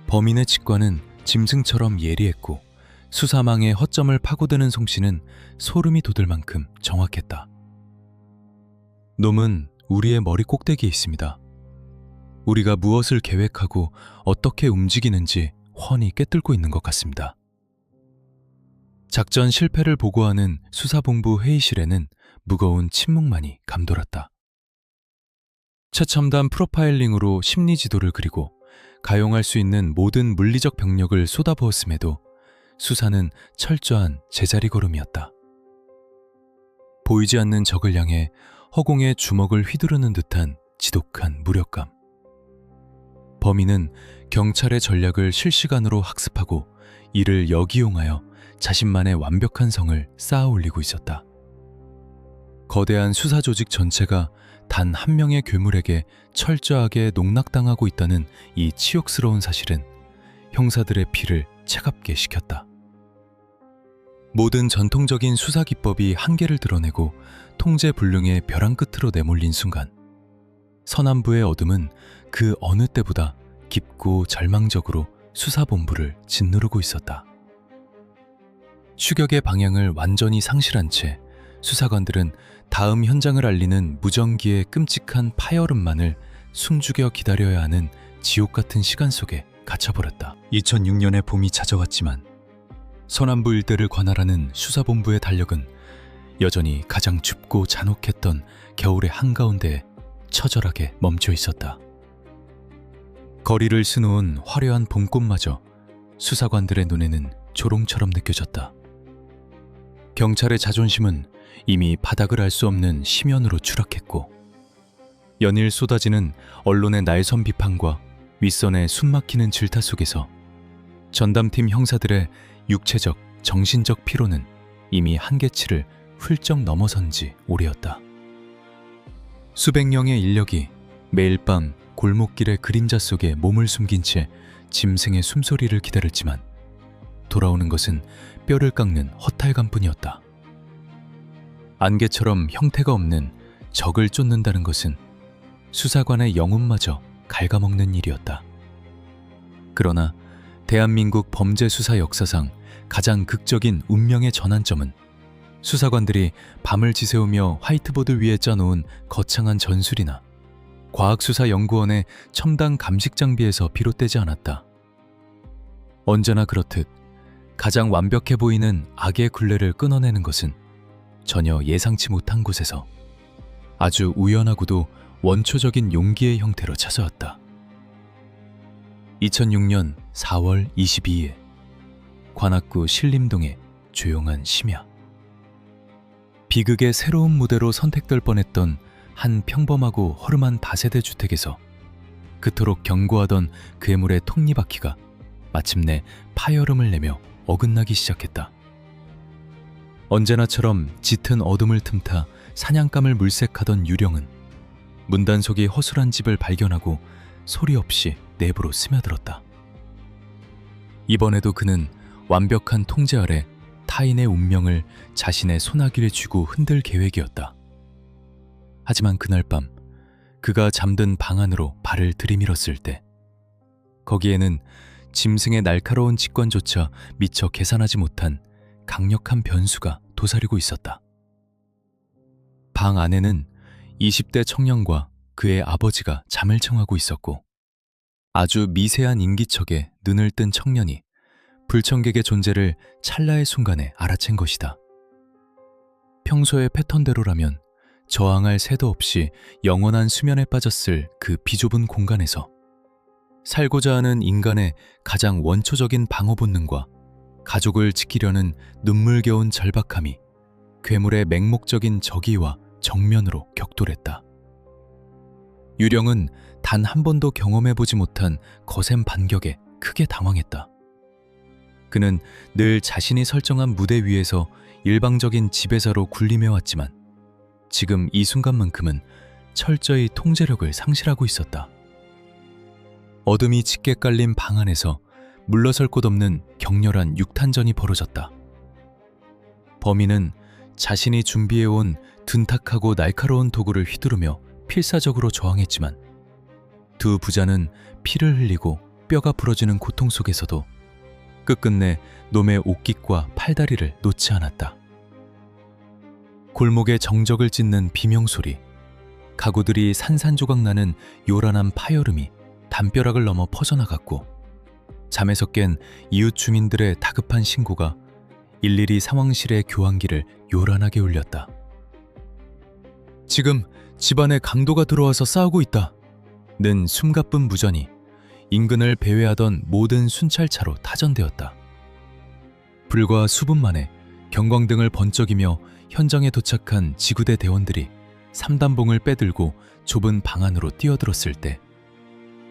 범인의 직관은 짐승처럼 예리했고 수사망의 허점을 파고드는 솜씨는 소름이 돋을 만큼 정확했다. 놈은 우리의 머리 꼭대기에 있습니다. 우리가 무엇을 계획하고 어떻게 움직이는지 훤히 꿰뚫고 있는 것 같습니다. 작전 실패를 보고하는 수사본부 회의실에는 무거운 침묵만이 감돌았다. 최첨단 프로파일링으로 심리 지도를 그리고 가용할 수 있는 모든 물리적 병력을 쏟아부었음에도 수사는 철저한 제자리 걸음이었다. 보이지 않는 적을 향해 허공에 주먹을 휘두르는 듯한 지독한 무력감. 범인은 경찰의 전략을 실시간으로 학습하고 이를 역이용하여 자신만의 완벽한 성을 쌓아 올리고 있었다. 거대한 수사 조직 전체가 단 한 명의 괴물에게 철저하게 농락당하고 있다는 이 치욕스러운 사실은 형사들의 피를 차갑게 식혔다. 모든 전통적인 수사 기법이 한계를 드러내고 통제 불능의 벼랑 끝으로 내몰린 순간, 서남부의 어둠은 그 어느 때보다 깊고 절망적으로 수사본부를 짓누르고 있었다. 추격의 방향을 완전히 상실한 채 수사관들은 다음 현장을 알리는 무전기의 끔찍한 파열음만을 숨죽여 기다려야 하는 지옥 같은 시간 속에 갇혀버렸다. 2006년의 봄이 찾아왔지만 서남부 일대를 관할하는 수사본부의 달력은 여전히 가장 춥고 잔혹했던 겨울의 한가운데에 처절하게 멈춰 있었다. 거리를 스놓은 화려한 봄꽃마저 수사관들의 눈에는 조롱처럼 느껴졌다. 경찰의 자존심은 이미 바닥을 알 수 없는 심연으로 추락했고, 연일 쏟아지는 언론의 날선 비판과 윗선의 숨막히는 질타 속에서 전담팀 형사들의 육체적, 정신적 피로는 이미 한계치를 훌쩍 넘어선 지 오래였다. 수백 명의 인력이 매일 밤 골목길의 그림자 속에 몸을 숨긴 채 짐승의 숨소리를 기다렸지만 돌아오는 것은 뼈를 깎는 허탈감뿐이었다. 안개처럼 형태가 없는 적을 쫓는다는 것은 수사관의 영혼마저 갉아먹는 일이었다. 그러나 대한민국 범죄 수사 역사상 가장 극적인 운명의 전환점은 수사관들이 밤을 지새우며 화이트보드 위에 짜놓은 거창한 전술이나 과학수사연구원의 첨단 감식 장비에서 비롯되지 않았다. 언제나 그렇듯 가장 완벽해 보이는 악의 굴레를 끊어내는 것은 전혀 예상치 못한 곳에서 아주 우연하고도 원초적인 용기의 형태로 찾아왔다. 2006년 4월 22일 관악구 신림동의 조용한 심야. 비극의 새로운 무대로 선택될 뻔했던 한 평범하고 허름한 다세대 주택에서 그토록 견고하던 괴물의 톱니바퀴가 마침내 파열음을 내며 어긋나기 시작했다. 언제나처럼 짙은 어둠을 틈타 사냥감을 물색하던 유령은 문단속이 허술한 집을 발견하고 소리 없이 내부로 스며들었다. 이번에도 그는 완벽한 통제 아래 타인의 운명을 자신의 손아귀에 쥐고 흔들 계획이었다. 하지만 그날 밤 그가 잠든 방 안으로 발을 들이밀었을 때 거기에는 짐승의 날카로운 직관조차 미처 계산하지 못한 강력한 변수가 도사리고 있었다. 방 안에는 20대 청년과 그의 아버지가 잠을 청하고 있었고, 아주 미세한 인기척에 눈을 뜬 청년이 불청객의 존재를 찰나의 순간에 알아챈 것이다. 평소의 패턴대로라면 저항할 새도 없이 영원한 수면에 빠졌을 그 비좁은 공간에서 살고자 하는 인간의 가장 원초적인 방어 본능과 가족을 지키려는 눈물겨운 절박함이 괴물의 맹목적인 적의와 정면으로 격돌했다. 유령은 단 한 번도 경험해보지 못한 거센 반격에 크게 당황했다. 그는 늘 자신이 설정한 무대 위에서 일방적인 지배자로 군림해왔지만 지금 이 순간만큼은 철저히 통제력을 상실하고 있었다. 어둠이 짙게 깔린 방 안에서 물러설 곳 없는 격렬한 육탄전이 벌어졌다. 범인은 자신이 준비해온 둔탁하고 날카로운 도구를 휘두르며 필사적으로 저항했지만 두 부자는 피를 흘리고 뼈가 부러지는 고통 속에서도 끝끝내 놈의 옷깃과 팔다리를 놓지 않았다. 골목에 정적을 찢는 비명소리, 가구들이 산산조각 나는 요란한 파열음이 담벼락을 넘어 퍼져나갔고 잠에서 깬 이웃 주민들의 다급한 신고가 일일이 상황실의 교환기를 요란하게 울렸다. 지금 집안에 강도가 들어와서 싸우고 있다. 는 숨가쁜 무전이 인근을 배회하던 모든 순찰차로 타전되었다. 불과 수분 만에 경광등을 번쩍이며 현장에 도착한 지구대 대원들이 삼단봉을 빼들고 좁은 방 안으로 뛰어들었을 때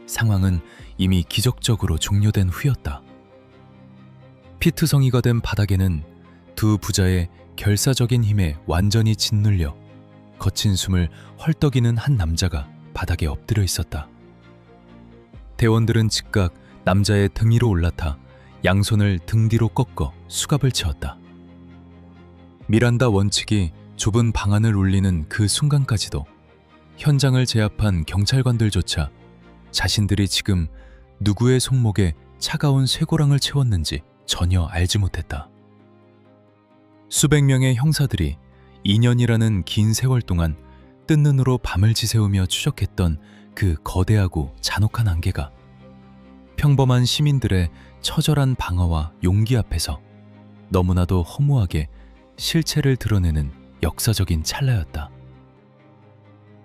상황은 이미 기적적으로 종료된 후였다. 피투성이가 된 바닥에는 두 부자의 결사적인 힘에 완전히 짓눌려 거친 숨을 헐떡이는 한 남자가 바닥에 엎드려 있었다. 대원들은 즉각 남자의 등 위로 올라타 양손을 등 뒤로 꺾어 수갑을 채웠다. 미란다 원칙이 좁은 방안을 울리는 그 순간까지도 현장을 제압한 경찰관들조차 자신들이 지금 누구의 손목에 차가운 쇠고랑을 채웠는지 전혀 알지 못했다. 수백 명의 형사들이 2년이라는 긴 세월 동안 뜬 눈으로 밤을 지새우며 추적했던 그 거대하고 잔혹한 안개가 평범한 시민들의 처절한 방어와 용기 앞에서 너무나도 허무하게 실체를 드러내는 역사적인 찰나였다.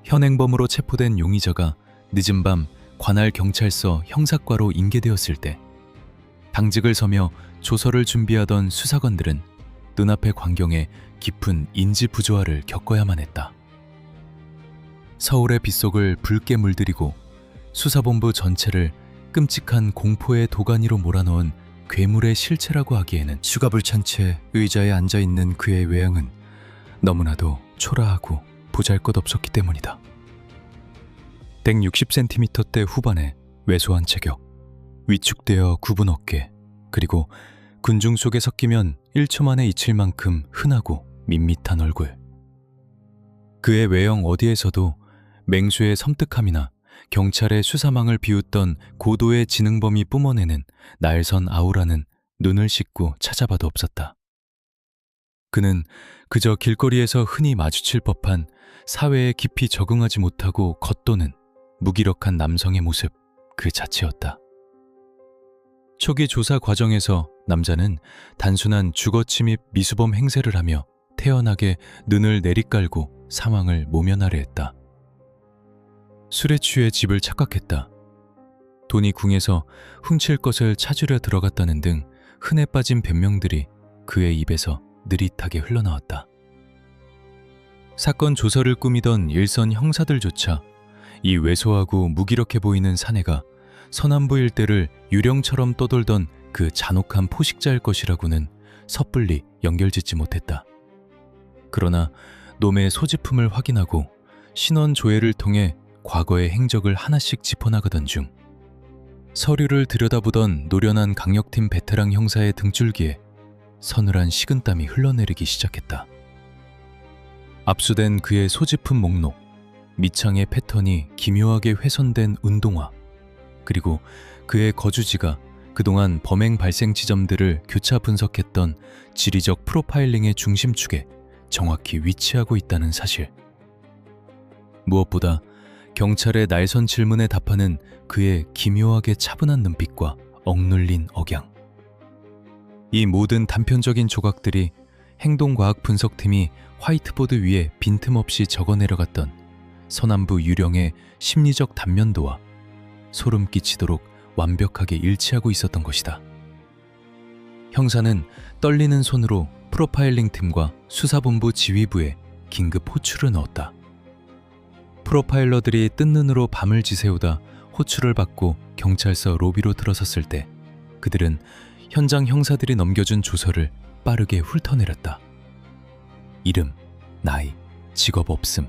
현행범으로 체포된 용의자가 늦은 밤 관할 경찰서 형사과로 인계되었을 때 당직을 서며 조서를 준비하던 수사관들은 눈앞의 광경에 깊은 인지 부조화를 겪어야만 했다. 서울의 빗속을 붉게 물들이고 수사본부 전체를 끔찍한 공포의 도가니로 몰아넣은 괴물의 실체라고 하기에는 수갑을 찬 채 의자에 앉아있는 그의 외양은 너무나도 초라하고 보잘것없었기 때문이다. 160cm대 후반의 왜소한 체격, 위축되어 굽은 어깨, 그리고 군중 속에 섞이면 1초 만에 잊힐 만큼 흔하고 밋밋한 얼굴. 그의 외형 어디에서도 맹수의 섬뜩함이나 경찰의 수사망을 비웃던 고도의 지능범이 뿜어내는 날선 아우라는 눈을 씻고 찾아봐도 없었다. 그는 그저 길거리에서 흔히 마주칠 법한 사회에 깊이 적응하지 못하고 겉도는 무기력한 남성의 모습 그 자체였다. 초기 조사 과정에서 남자는 단순한 주거침입 미수범 행세를 하며 태연하게 눈을 내리깔고 상황을 모면하려 했다. 술에 취해 집을 착각했다. 돈이 궁해서 훔칠 것을 찾으려 들어갔다는 등 흔해 빠진 변명들이 그의 입에서 느릿하게 흘러나왔다. 사건 조서를 꾸미던 일선 형사들조차 이 왜소하고 무기력해 보이는 사내가 서남부 일대를 유령처럼 떠돌던 그 잔혹한 포식자일 것이라고는 섣불리 연결짓지 못했다. 그러나 놈의 소지품을 확인하고 신원 조회를 통해 과거의 행적을 하나씩 짚어나가던 중 서류를 들여다보던 노련한 강력팀 베테랑 형사의 등줄기에 서늘한 식은땀이 흘러내리기 시작했다. 압수된 그의 소지품 목록, 밑창의 패턴이 기묘하게 훼손된 운동화, 그리고 그의 거주지가 그동안 범행 발생 지점들을 교차 분석했던 지리적 프로파일링의 중심축에 정확히 위치하고 있다는 사실. 무엇보다 경찰의 날선 질문에 답하는 그의 기묘하게 차분한 눈빛과 억눌린 억양. 이 모든 단편적인 조각들이 행동과학 분석팀이 화이트보드 위에 빈틈없이 적어내려갔던 서남부 유령의 심리적 단면도와 소름 끼치도록 완벽하게 일치하고 있었던 것이다. 형사는 떨리는 손으로 프로파일링 팀과 수사본부 지휘부에 긴급 호출을 넣었다. 프로파일러들이 뜬 눈으로 밤을 지새우다 호출을 받고 경찰서 로비로 들어섰을 때 그들은 현장 형사들이 넘겨준 조서를 빠르게 훑어내렸다. 이름, 나이, 직업 없음.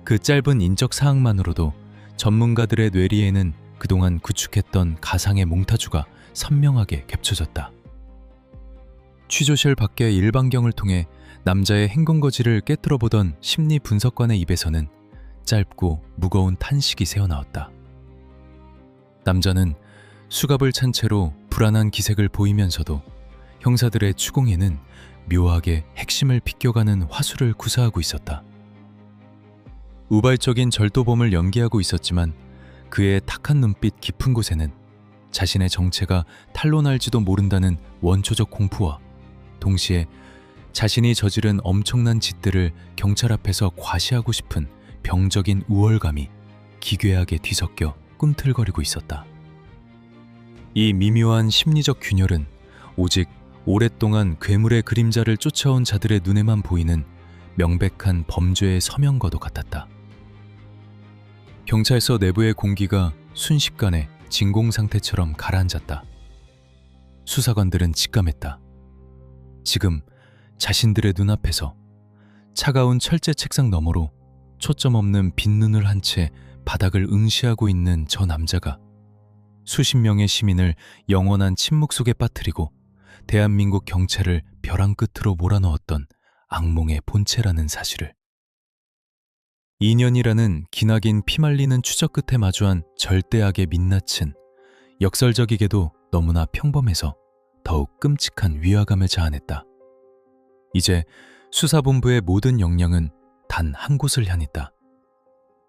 그 짧은 인적 사항만으로도 전문가들의 뇌리에는 그동안 구축했던 가상의 몽타주가 선명하게 겹쳐졌다. 취조실 밖의 일반경을 통해 남자의 행동거지를 꿰뚫어보던 심리 분석관의 입에서는 짧고 무거운 탄식이 새어나왔다. 남자는 수갑을 찬 채로 불안한 기색을 보이면서도 형사들의 추궁에는 묘하게 핵심을 비껴가는 화술을 구사하고 있었다. 우발적인 절도범을 연기하고 있었지만 그의 탁한 눈빛 깊은 곳에는 자신의 정체가 탄로날지도 모른다는 원초적 공포와 동시에 자신이 저지른 엄청난 짓들을 경찰 앞에서 과시하고 싶은 병적인 우월감이 기괴하게 뒤섞여 꿈틀거리고 있었다. 이 미묘한 심리적 균열은 오직 오랫동안 괴물의 그림자를 쫓아온 자들의 눈에만 보이는 명백한 범죄의 서명과도 같았다. 경찰서 내부의 공기가 순식간에 진공 상태처럼 가라앉았다. 수사관들은 직감했다. 지금 자신들의 눈앞에서 차가운 철제 책상 너머로 초점 없는 빈 눈을 한 채 바닥을 응시하고 있는 저 남자가 수십 명의 시민을 영원한 침묵 속에 빠뜨리고 대한민국 경찰을 벼랑 끝으로 몰아넣었던 악몽의 본체라는 사실을. 2년이라는 기나긴 피말리는 추적 끝에 마주한 절대악의 민낯은 역설적이게도 너무나 평범해서 더욱 끔찍한 위화감을 자아냈다. 이제 수사본부의 모든 역량은 단 한 곳을 향했다.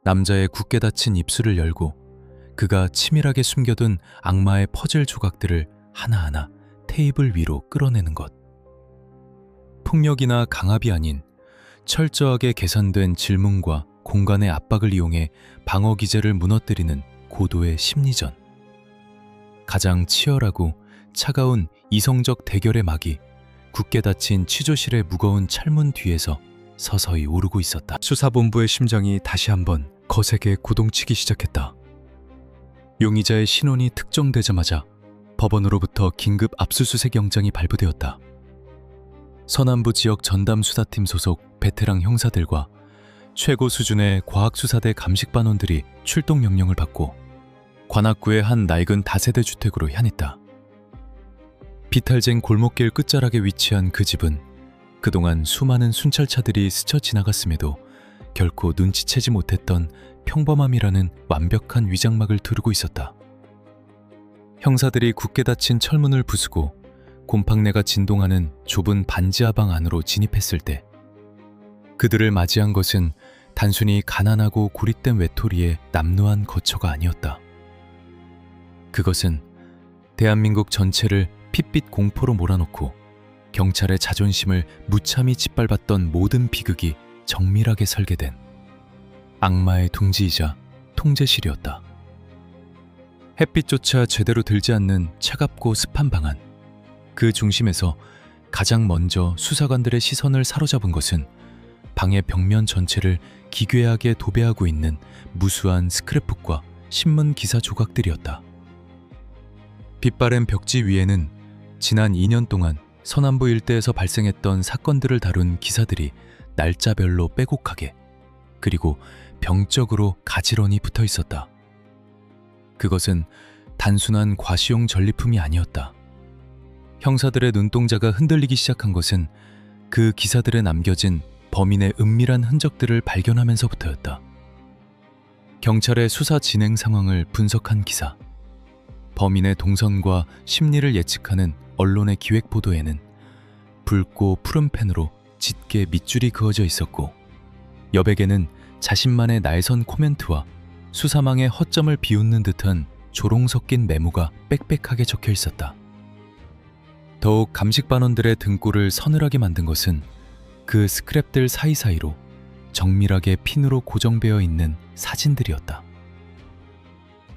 남자의 굳게 닫힌 입술을 열고 그가 치밀하게 숨겨둔 악마의 퍼즐 조각들을 하나하나 테이블 위로 끌어내는 것. 폭력이나 강압이 아닌 철저하게 계산된 질문과 공간의 압박을 이용해 방어 기제를 무너뜨리는 고도의 심리전. 가장 치열하고 차가운 이성적 대결의 막이 굳게 닫힌 취조실의 무거운 철문 뒤에서 서서히 오르고 있었다. 수사본부의 심장이 다시 한번 거세게 고동치기 시작했다. 용의자의 신원이 특정되자마자 법원으로부터 긴급 압수수색 영장이 발부되었다. 서남부 지역 전담수사팀 소속 베테랑 형사들과 최고 수준의 과학수사대 감식반원들이 출동 명령을 받고 관악구의 한 낡은 다세대 주택으로 향했다. 비탈쟁 골목길 끝자락에 위치한 그 집은 그동안 수많은 순찰차들이 스쳐 지나갔음에도 결코 눈치채지 못했던 평범함이라는 완벽한 위장막을 두르고 있었다. 형사들이 굳게 닫힌 철문을 부수고 곰팡내가 진동하는 좁은 반지하방 안으로 진입했을 때 그들을 맞이한 것은 단순히 가난하고 고립된 외톨이의 남루한 거처가 아니었다. 그것은 대한민국 전체를 핏빛 공포로 몰아넣고 경찰의 자존심을 무참히 짓밟았던 모든 비극이 정밀하게 설계된 악마의 둥지이자 통제실이었다. 햇빛조차 제대로 들지 않는 차갑고 습한 방 안. 그 중심에서 가장 먼저 수사관들의 시선을 사로잡은 것은 방의 벽면 전체를 기괴하게 도배하고 있는 무수한 스크랩북과 신문 기사 조각들이었다. 빛바랜 벽지 위에는 지난 2년 동안 서남부 일대에서 발생했던 사건들을 다룬 기사들이 날짜별로 빼곡하게 그리고 병적으로 가지런히 붙어 있었다. 그것은 단순한 과시용 전리품이 아니었다. 형사들의 눈동자가 흔들리기 시작한 것은 그 기사들에 남겨진 범인의 은밀한 흔적들을 발견하면서부터였다. 경찰의 수사 진행 상황을 분석한 기사, 범인의 동선과 심리를 예측하는 언론의 기획 보도에는 붉고 푸른 펜으로 짙게 밑줄이 그어져 있었고 여백에는 자신만의 날선 코멘트와 수사망의 허점을 비웃는 듯한 조롱 섞인 메모가 빽빽하게 적혀 있었다. 더욱 감식반원들의 등골을 서늘하게 만든 것은 그 스크랩들 사이사이로 정밀하게 핀으로 고정되어 있는 사진들이었다.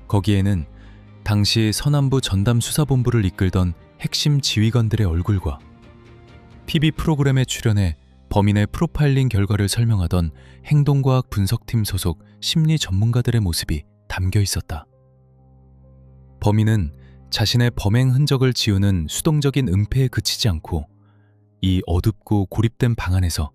거기에는 당시 서남부 전담수사본부를 이끌던 핵심 지휘관들의 얼굴과 TV 프로그램에 출연해 범인의 프로파일링 결과를 설명하던 행동과학 분석팀 소속 심리 전문가들의 모습이 담겨 있었다. 범인은 자신의 범행 흔적을 지우는 수동적인 은폐에 그치지 않고 이 어둡고 고립된 방 안에서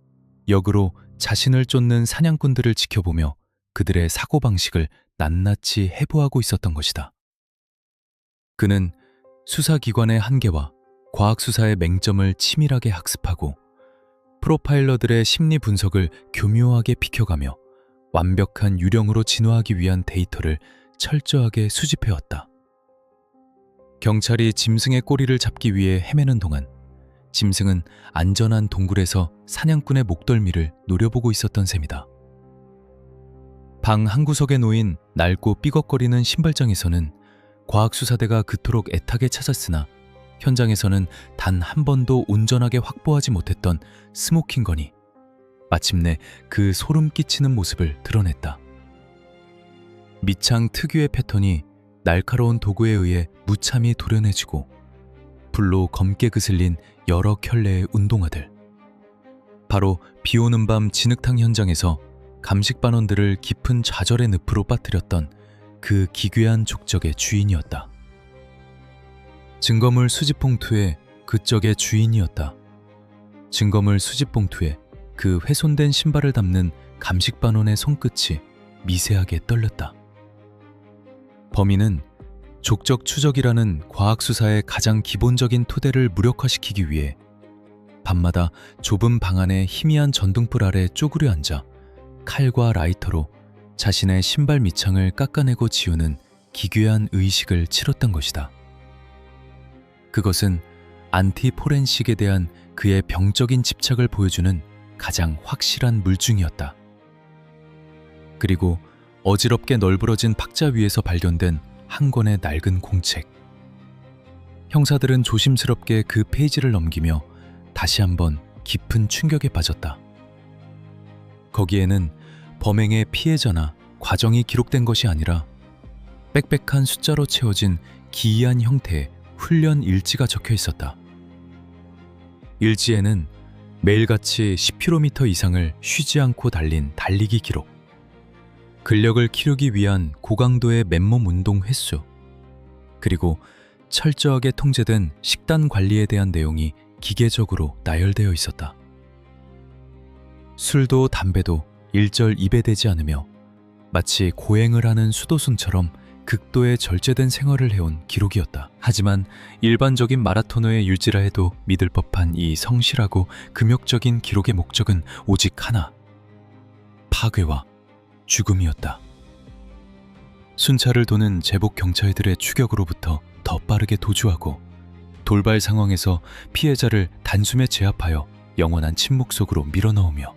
역으로 자신을 쫓는 사냥꾼들을 지켜보며 그들의 사고방식을 낱낱이 해부하고 있었던 것이다. 그는 수사기관의 한계와 과학수사의 맹점을 치밀하게 학습하고 프로파일러들의 심리 분석을 교묘하게 비켜가며 완벽한 유령으로 진화하기 위한 데이터를 철저하게 수집해왔다. 경찰이 짐승의 꼬리를 잡기 위해 헤매는 동안 짐승은 안전한 동굴에서 사냥꾼의 목덜미를 노려보고 있었던 셈이다. 방 한구석에 놓인 낡고 삐걱거리는 신발장에서는 과학수사대가 그토록 애타게 찾았으나 현장에서는 단 한 번도 온전하게 확보하지 못했던 스모킹건이 마침내 그 소름 끼치는 모습을 드러냈다. 밑창 특유의 패턴이 날카로운 도구에 의해 무참히 도려내지고 불로 검게 그슬린 여러 켤레의 운동화들. 바로 비오는 밤 진흙탕 현장에서 감식반원들을 깊은 좌절의 늪으로 빠뜨렸던 그 기괴한 족적의 주인이었다. 증거물 수집 봉투에 그적의 주인이었다. 증거물 수집 봉투에 그 훼손된 신발을 담는 감식반원의 손끝이 미세하게 떨렸다. 범인은 족적 추적이라는 과학수사의 가장 기본적인 토대를 무력화시키기 위해 밤마다 좁은 방 안에 희미한 전등불 아래 쪼그려 앉아 칼과 라이터로 자신의 신발 밑창을 깎아내고 지우는 기괴한 의식을 치렀던 것이다. 그것은 안티포렌식에 대한 그의 병적인 집착을 보여주는 가장 확실한 물증이었다. 그리고 어지럽게 널브러진 탁자 위에서 발견된 한 권의 낡은 공책. 형사들은 조심스럽게 그 페이지를 넘기며 다시 한번 깊은 충격에 빠졌다. 거기에는 범행의 피해자나 과정이 기록된 것이 아니라 빽빽한 숫자로 채워진 기이한 형태의 훈련 일지가 적혀 있었다. 일지에는 매일같이 10km 이상을 쉬지 않고 달린 달리기 기록, 근력을 키우기 위한 고강도의 맨몸 운동 횟수, 그리고 철저하게 통제된 식단 관리에 대한 내용이 기계적으로 나열되어 있었다. 술도 담배도 일절 입에 대지 않으며 마치 고행을 하는 수도승처럼 극도의 절제된 생활을 해온 기록이었다. 하지만 일반적인 마라토너의 율지라 해도 믿을 법한 이 성실하고 금욕적인 기록의 목적은 오직 하나, 파괴와 죽음이었다. 순찰을 도는 제복 경찰들의 추격으로부터 더 빠르게 도주하고 돌발 상황에서 피해자를 단숨에 제압하여 영원한 침묵 속으로 밀어넣으며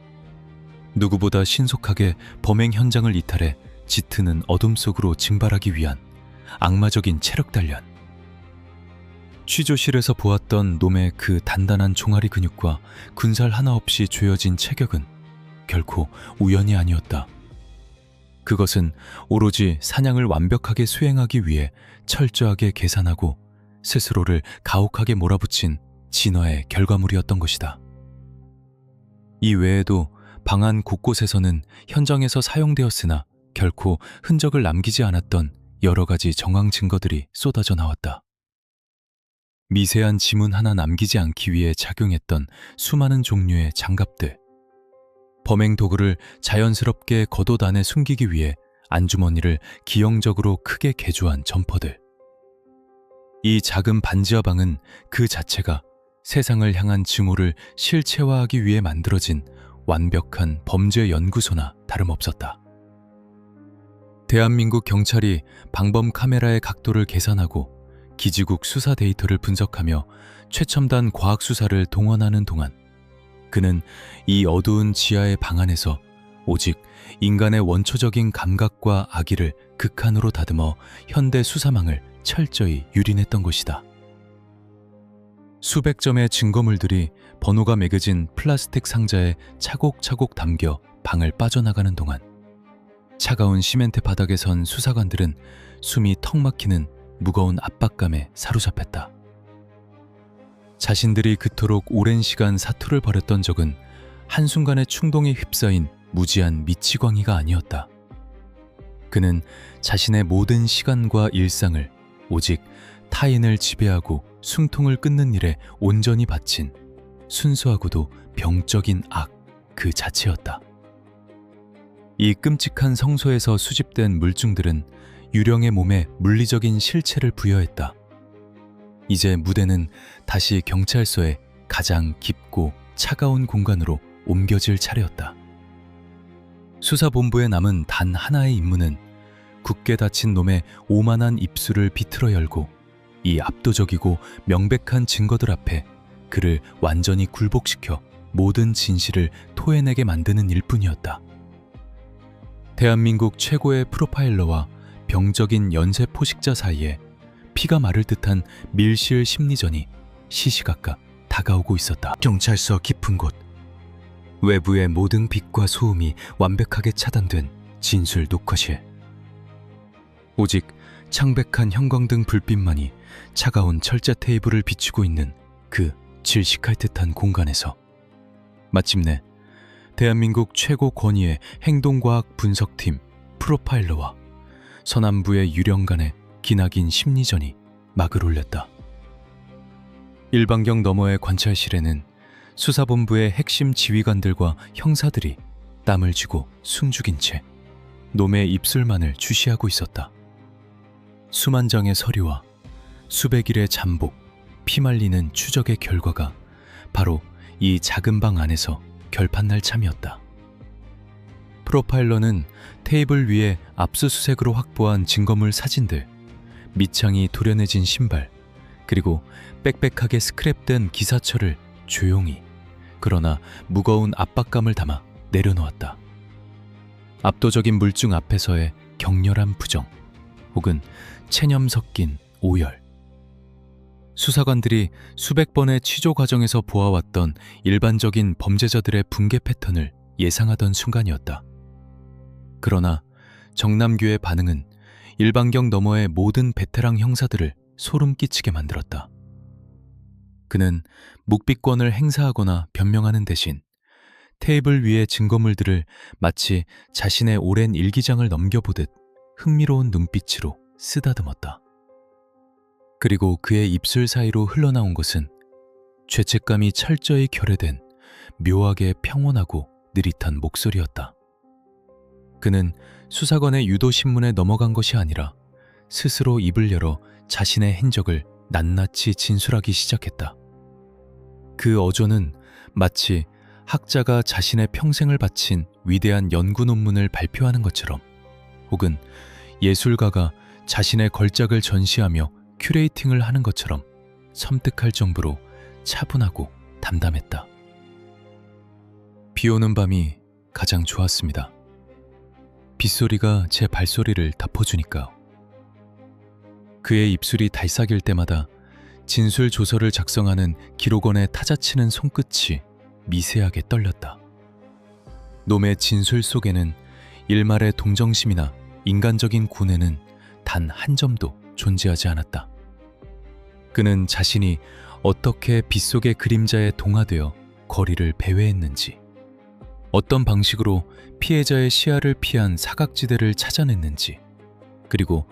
누구보다 신속하게 범행 현장을 이탈해 짙은 어둠 속으로 증발하기 위한 악마적인 체력 단련. 취조실에서 보았던 놈의 그 단단한 종아리 근육과 군살 하나 없이 죄어진 체격은 결코 우연이 아니었다. 그것은 오로지 사냥을 완벽하게 수행하기 위해 철저하게 계산하고 스스로를 가혹하게 몰아붙인 진화의 결과물이었던 것이다. 이 외에도 방 안 곳곳에서는 현장에서 사용되었으나 결코 흔적을 남기지 않았던 여러 가지 정황 증거들이 쏟아져 나왔다. 미세한 지문 하나 남기지 않기 위해 작용했던 수많은 종류의 장갑들, 범행 도구를 자연스럽게 겉옷 안에 숨기기 위해 안주머니를 기형적으로 크게 개조한 점퍼들. 이 작은 반지하 방은 그 자체가 세상을 향한 증오를 실체화하기 위해 만들어진 완벽한 범죄 연구소나 다름없었다. 대한민국 경찰이 방범 카메라의 각도를 계산하고 기지국 수사 데이터를 분석하며 최첨단 과학 수사를 동원하는 동안 그는 이 어두운 지하의 방 안에서 오직 인간의 원초적인 감각과 악의를 극한으로 다듬어 현대 수사망을 철저히 유린했던 것이다. 수백 점의 증거물들이 번호가 매겨진 플라스틱 상자에 차곡차곡 담겨 방을 빠져나가는 동안 차가운 시멘트 바닥에 선 수사관들은 숨이 턱 막히는 무거운 압박감에 사로잡혔다. 자신들이 그토록 오랜 시간 사투를 벌였던 적은 한순간의 충동에 휩싸인 무지한 미치광이가 아니었다. 그는 자신의 모든 시간과 일상을 오직 타인을 지배하고 숨통을 끊는 일에 온전히 바친 순수하고도 병적인 악 그 자체였다. 이 끔찍한 성소에서 수집된 물증들은 유령의 몸에 물리적인 실체를 부여했다. 이제 무대는 다시 경찰서의 가장 깊고 차가운 공간으로 옮겨질 차례였다. 수사본부에 남은 단 하나의 임무는 굳게 닫힌 놈의 오만한 입술을 비틀어 열고 이 압도적이고 명백한 증거들 앞에 그를 완전히 굴복시켜 모든 진실을 토해내게 만드는 일뿐이었다. 대한민국 최고의 프로파일러와 병적인 연쇄 포식자 사이에 피가 마를 듯한 밀실 심리전이 시시각각 다가오고 있었다. 경찰서 깊은 곳, 외부의 모든 빛과 소음이 완벽하게 차단된 진술 녹화실. 오직 창백한 형광등 불빛만이 차가운 철제 테이블을 비추고 있는 그 질식할 듯한 공간에서 마침내 대한민국 최고 권위의 행동과학 분석팀 프로파일러와 서남부의 유령 간의 기나긴 심리전이 막을 올렸다. 일반경 너머의 관찰실에는 수사본부의 핵심 지휘관들과 형사들이 땀을 쥐고 숨죽인 채 놈의 입술만을 주시하고 있었다. 수만 장의 서류와 수백 일의 잠복, 피말리는 추적의 결과가 바로 이 작은 방 안에서 결판날 참이었다. 프로파일러는 테이블 위에 압수수색으로 확보한 증거물 사진들, 밑창이 도려내진 신발, 그리고 빽빽하게 스크랩된 기사처를 조용히, 그러나 무거운 압박감을 담아 내려놓았다. 압도적인 물증 앞에서의 격렬한 부정, 혹은 체념 섞인 오열. 수사관들이 수백 번의 취조 과정에서 보아왔던 일반적인 범죄자들의 붕괴 패턴을 예상하던 순간이었다. 그러나 정남규의 반응은 일반경 너머의 모든 베테랑 형사들을 소름 끼치게 만들었다. 그는 묵비권을 행사하거나 변명하는 대신 테이블 위의 증거물들을 마치 자신의 오랜 일기장을 넘겨보듯 흥미로운 눈빛으로 쓰다듬었다. 그리고 그의 입술 사이로 흘러나온 것은 죄책감이 철저히 결여된 묘하게 평온하고 느릿한 목소리였다. 그는 수사관의 유도신문에 넘어간 것이 아니라 스스로 입을 열어 자신의 행적을 낱낱이 진술하기 시작했다. 그 어조는 마치 학자가 자신의 평생을 바친 위대한 연구 논문을 발표하는 것처럼, 혹은 예술가가 자신의 걸작을 전시하며 큐레이팅을 하는 것처럼 섬뜩할 정도로 차분하고 담담했다. 비 오는 밤이 가장 좋았습니다. 빗소리가 제 발소리를 덮어주니까요. 그의 입술이 달싹일 때마다 진술 조서를 작성하는 기록원의 타자치는 손끝이 미세하게 떨렸다. 놈의 진술 속에는 일말의 동정심이나 인간적인 고뇌는 단 한 점도 존재하지 않았다. 그는 자신이 어떻게 빗속의 그림자에 동화되어 거리를 배회했는지, 어떤 방식으로 피해자의 시야를 피한 사각지대를 찾아냈는지, 그리고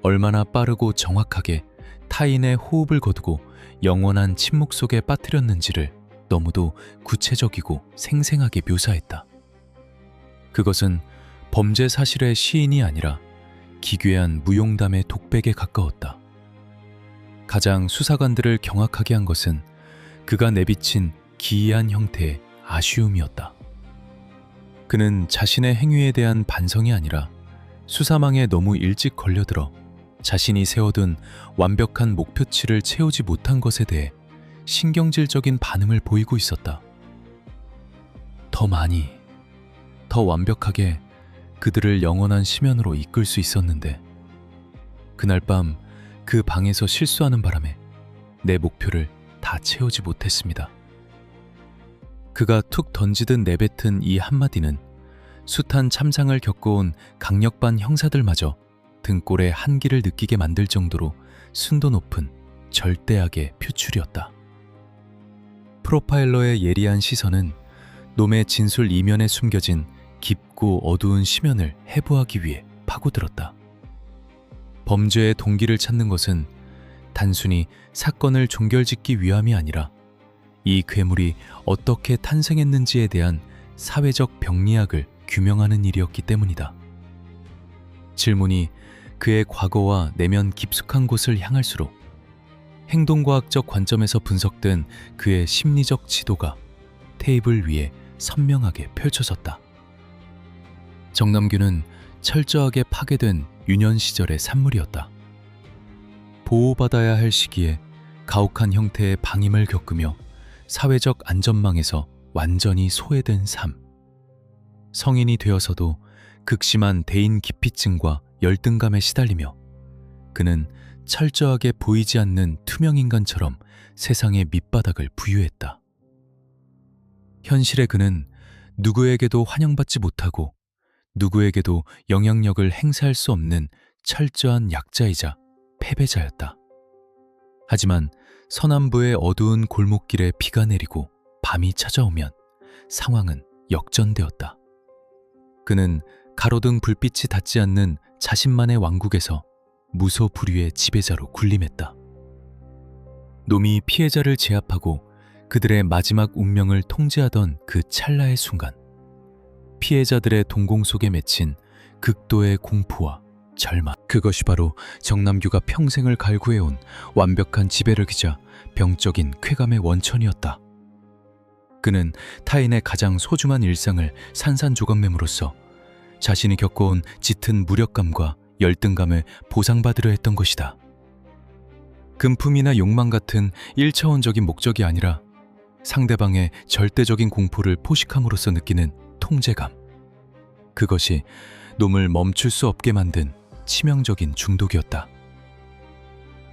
얼마나 빠르고 정확하게 타인의 호흡을 거두고 영원한 침묵 속에 빠뜨렸는지를 너무도 구체적이고 생생하게 묘사했다. 그것은 범죄 사실의 시인이 아니라 기괴한 무용담의 독백에 가까웠다. 가장 수사관들을 경악하게 한 것은 그가 내비친 기이한 형태의 아쉬움이었다. 그는 자신의 행위에 대한 반성이 아니라 수사망에 너무 일찍 걸려들어 자신이 세워둔 완벽한 목표치를 채우지 못한 것에 대해 신경질적인 반응을 보이고 있었다. 더 많이, 더 완벽하게 그들을 영원한 심연으로 이끌 수 있었는데, 그날 밤 그 방에서 실수하는 바람에 내 목표를 다 채우지 못했습니다. 그가 툭 던지듯 내뱉은 이 한마디는 숱한 참상을 겪어온 강력반 형사들마저 등골에 한기를 느끼게 만들 정도로 순도 높은 절대악의 표출이었다. 프로파일러의 예리한 시선은 놈의 진술 이면에 숨겨진 깊고 어두운 심연을 해부하기 위해 파고들었다. 범죄의 동기를 찾는 것은 단순히 사건을 종결짓기 위함이 아니라 이 괴물이 어떻게 탄생했는지에 대한 사회적 병리학을 규명하는 일이었기 때문이다. 질문이 그의 과거와 내면 깊숙한 곳을 향할수록 행동과학적 관점에서 분석된 그의 심리적 지도가 테이블 위에 선명하게 펼쳐졌다. 정남규는 철저하게 파괴된 유년 시절의 산물이었다. 보호받아야 할 시기에 가혹한 형태의 방임을 겪으며 사회적 안전망에서 완전히 소외된 삶. 성인이 되어서도 극심한 대인 기피증과 열등감에 시달리며 그는 철저하게 보이지 않는 투명인간처럼 세상의 밑바닥을 부유했다. 현실의 그는 누구에게도 환영받지 못하고 누구에게도 영향력을 행사할 수 없는 철저한 약자이자 패배자였다. 하지만 서남부의 어두운 골목길에 비가 내리고 밤이 찾아오면 상황은 역전되었다. 그는 가로등 불빛이 닿지 않는 자신만의 왕국에서 무소불위의 지배자로 군림했다. 놈이 피해자를 제압하고 그들의 마지막 운명을 통제하던 그 찰나의 순간, 피해자들의 동공 속에 맺힌 극도의 공포와 절망, 그것이 바로 정남규가 평생을 갈구해온 완벽한 지배를 기자 병적인 쾌감의 원천이었다. 그는 타인의 가장 소중한 일상을 산산조각냄으로써 자신이 겪어온 짙은 무력감과 열등감을 보상받으려 했던 것이다. 금품이나 욕망 같은 1차원적인 목적이 아니라 상대방의 절대적인 공포를 포식함으로써 느끼는 통제감. 그것이 놈을 멈출 수 없게 만든 치명적인 중독이었다.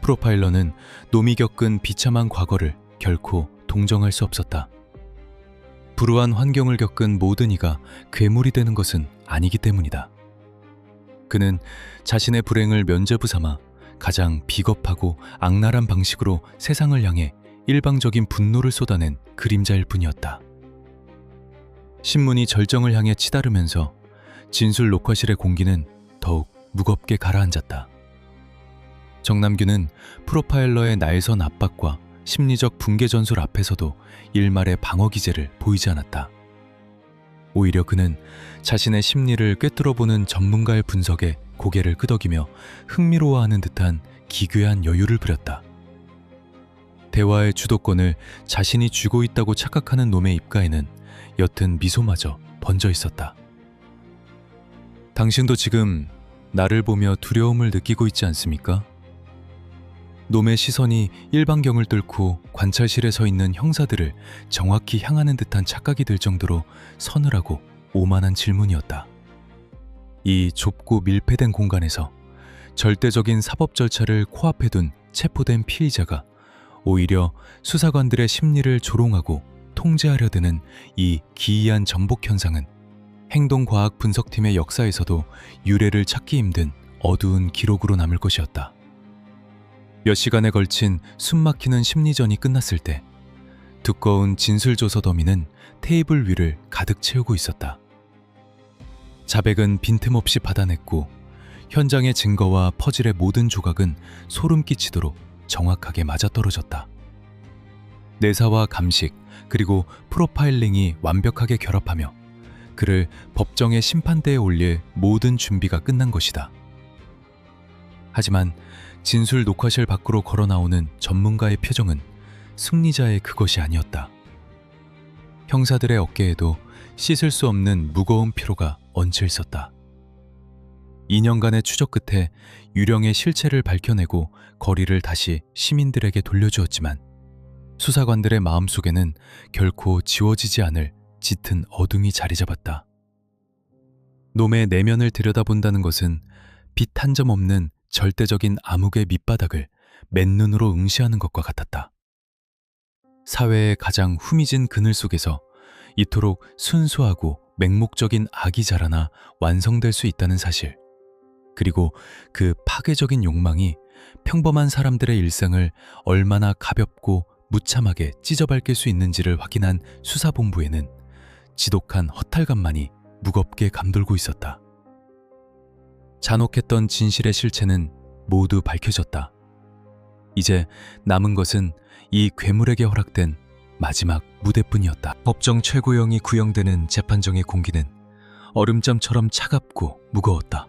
프로파일러는 놈이 겪은 비참한 과거를 결코 동정할 수 없었다. 불우한 환경을 겪은 모든 이가 괴물이 되는 것은 아니기 때문이다. 그는 자신의 불행을 면죄부 삼아 가장 비겁하고 악랄한 방식으로 세상을 향해 일방적인 분노를 쏟아낸 그림자일 뿐이었다. 신문이 절정을 향해 치달으면서 진술 녹화실의 공기는 더욱 무겁게 가라앉았다. 정남규는 프로파일러의 날선 압박과 심리적 붕괴 전술 앞에서도 일말의 방어 기제를 보이지 않았다. 오히려 그는 자신의 심리를 꿰뚫어보는 전문가의 분석에 고개를 끄덕이며 흥미로워하는 듯한 기괴한 여유를 부렸다. 대화의 주도권을 자신이 쥐고 있다고 착각하는 놈의 입가에는 옅은 미소마저 번져 있었다. 당신도 지금 나를 보며 두려움을 느끼고 있지 않습니까? 놈의 시선이 일방경을 뚫고 관찰실에 서 있는 형사들을 정확히 향하는 듯한 착각이 들 정도로 서늘하고 오만한 질문이었다. 이 좁고 밀폐된 공간에서 절대적인 사법 절차를 코앞에 둔 체포된 피의자가 오히려 수사관들의 심리를 조롱하고 통제하려 드는 이 기이한 전복 현상은 행동과학 분석팀의 역사에서도 유례를 찾기 힘든 어두운 기록으로 남을 것이었다. 몇 시간에 걸친 숨막히는 심리전이 끝났을 때 두꺼운 진술조서 더미는 테이블 위를 가득 채우고 있었다. 자백은 빈틈없이 받아냈고 현장의 증거와 퍼즐의 모든 조각은 소름 끼치도록 정확하게 맞아떨어졌다. 내사와 감식 그리고 프로파일링이 완벽하게 결합하며 그를 법정의 심판대에 올릴 모든 준비가 끝난 것이다. 하지만 진술 녹화실 밖으로 걸어 나오는 전문가의 표정은 승리자의 그것이 아니었다. 형사들의 어깨에도 씻을 수 없는 무거운 피로가 얹혀 있었다. 2년간의 추적 끝에 유령의 실체를 밝혀내고 거리를 다시 시민들에게 돌려주었지만 수사관들의 마음속에는 결코 지워지지 않을 짙은 어둠이 자리 잡았다. 놈의 내면을 들여다본다는 것은 빛 한 점 없는 절대적인 암흑의 밑바닥을 맨눈으로 응시하는 것과 같았다. 사회의 가장 후미진 그늘 속에서 이토록 순수하고 맹목적인 악이 자라나 완성될 수 있다는 사실, 그리고 그 파괴적인 욕망이 평범한 사람들의 일상을 얼마나 가볍고 무참하게 찢어밟힐 수 있는지를 확인한 수사본부에는 지독한 허탈감만이 무겁게 감돌고 있었다. 잔혹했던 진실의 실체는 모두 밝혀졌다. 이제 남은 것은 이 괴물에게 허락된 마지막 무대뿐이었다. 법정 최고형이 구형되는 재판정의 공기는 얼음장처럼 차갑고 무거웠다.